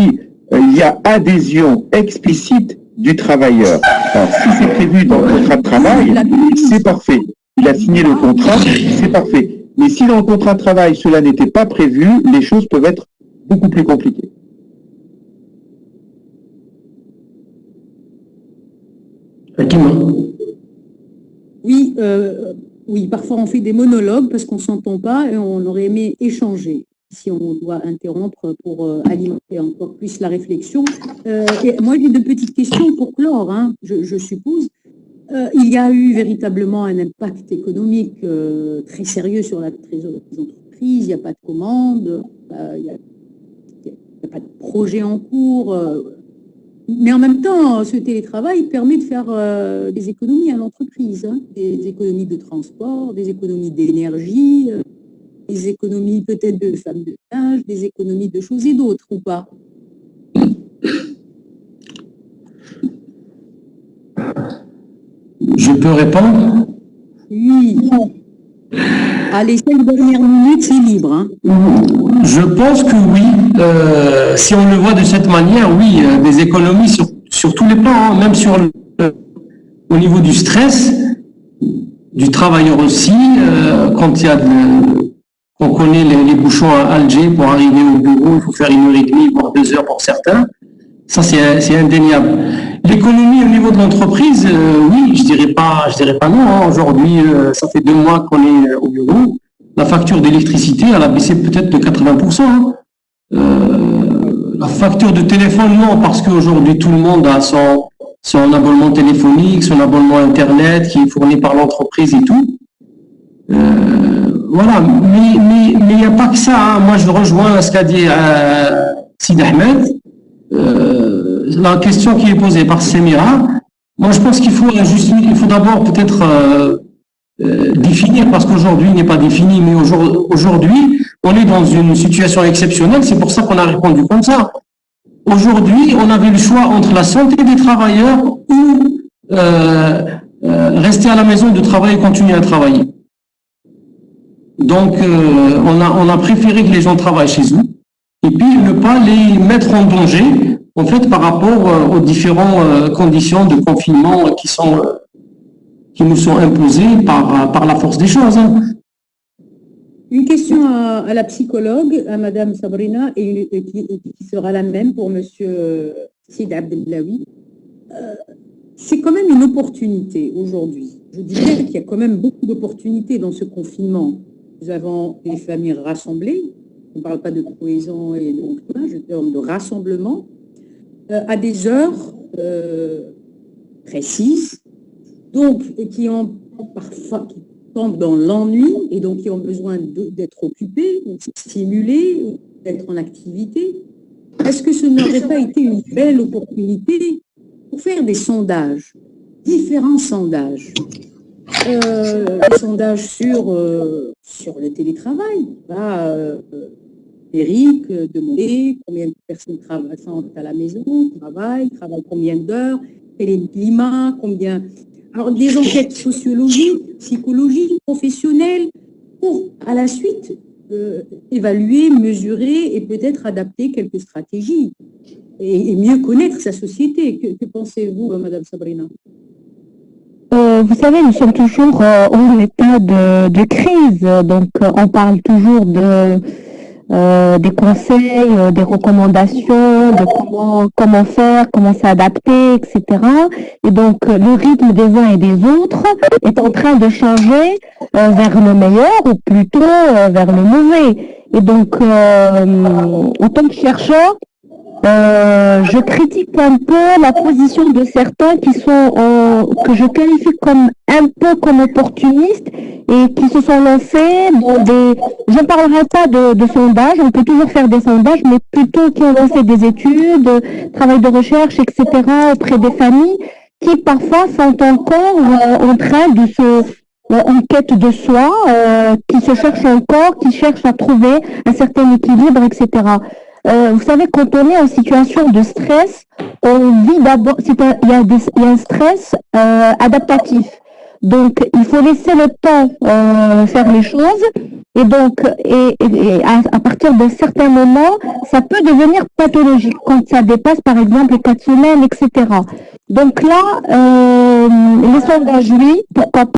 Speaker 4: il y a adhésion explicite du travailleur. Alors si c'est prévu dans le contrat de travail, c'est parfait. Il a signé le contrat, c'est parfait. Mais si dans le contrat de travail, cela n'était pas prévu, les choses peuvent être beaucoup plus compliquées.
Speaker 7: Oui, oui, parfois on fait des monologues parce qu'on ne s'entend pas et on aurait aimé échanger. Si on doit interrompre pour alimenter encore plus la réflexion. Et moi, j'ai deux petites questions pour clore, hein, je suppose. Il y a eu véritablement un impact économique très sérieux sur la trésorerie des entreprises. Il n'y a pas de commandes, il n'y a pas de projet en cours. Mais en même temps, ce télétravail permet de faire des économies à l'entreprise, hein, des économies de transport, des économies d'énergie, des économies peut-être de femmes de ménage, des économies de choses et d'autres, ou pas?
Speaker 2: Je peux répondre?
Speaker 7: Oui. Allez, 5 dernières minutes, c'est libre. Hein.
Speaker 2: Je pense que oui. Si on le voit de cette manière, oui, des économies sur tous les plans, hein, même au niveau du stress, du travailleur aussi, quand il y a on connaît les bouchons à Alger pour arriver au bureau, il faut faire 1h30, voire 2 heures pour certains. Ça, c'est indéniable. L'économie au niveau de l'entreprise, oui, je dirais pas non. Hein. Aujourd'hui, ça fait 2 mois qu'on est au bureau. La facture d'électricité, elle a baissé peut-être de 80%. Hein. La facture de téléphone, non, parce qu'aujourd'hui, tout le monde a son abonnement téléphonique, son abonnement Internet qui est fourni par l'entreprise et tout. Voilà, mais il n'y a pas que ça. Hein. Moi, je rejoins ce qu'a dit Sid Ahmed. La question qui est posée par Semira, moi, je pense qu'il faut d'abord peut-être définir, parce qu'aujourd'hui, il n'est pas défini, mais aujourd'hui, on est dans une situation exceptionnelle, c'est pour ça qu'on a répondu comme ça. Aujourd'hui, on avait le choix entre la santé des travailleurs ou rester à la maison de travailler et continuer à travailler. Donc, on a préféré que les gens travaillent chez eux et puis ne pas les mettre en danger, en fait, par rapport aux différentes conditions de confinement qui nous sont imposées par la force des choses. Hein.
Speaker 7: Une question à la psychologue, à Madame Sabrina, et qui sera la même pour Monsieur Sid Abdellaoui. C'est quand même une opportunité aujourd'hui. Je dirais qu'il y a quand même beaucoup d'opportunités dans ce confinement. Nous avons des familles rassemblées, on ne parle pas de cohésion et je parle de rassemblement, à des heures précises, donc qui tombent dans l'ennui et donc qui ont besoin d'être occupés, stimulés, d'être en activité. Est-ce que ce n'aurait pas été une belle opportunité pour faire des sondages, différents sondages? Des sondages sur le télétravail. Eric demandait combien de personnes travaillent à la maison, travaillent combien d'heures, quel est le climat, combien... Alors, des enquêtes sociologiques, psychologiques, professionnelles, pour, à la suite, évaluer, mesurer et peut-être adapter quelques stratégies et mieux connaître sa société. Que pensez-vous, Madame Sabrina?
Speaker 6: Vous savez, nous sommes toujours en état de crise, donc on parle toujours des conseils, des recommandations, de comment faire, comment s'adapter, etc. Et donc le rythme des uns et des autres est en train de changer vers le meilleur ou plutôt vers le mauvais. Et donc en tant que chercheur, je critique un peu la position de certains qui sont que je qualifie comme un peu comme opportunistes et qui se sont lancés dans je ne parlerai pas de sondages, on peut toujours faire des sondages, mais plutôt qui ont lancé des études, travail de recherche, etc. auprès des familles qui parfois sont encore en train de en quête de soi, qui se cherchent encore, qui cherchent à trouver un certain équilibre, etc. Vous savez, quand on est en situation de stress, on vit d'abord, il y a un stress adaptatif. Donc, il faut laisser le temps faire les choses. Et donc, à partir d'un certain moment, ça peut devenir pathologique quand ça dépasse, par exemple, les 4 semaines, etc. Donc là, les sondages, oui, pourquoi pas.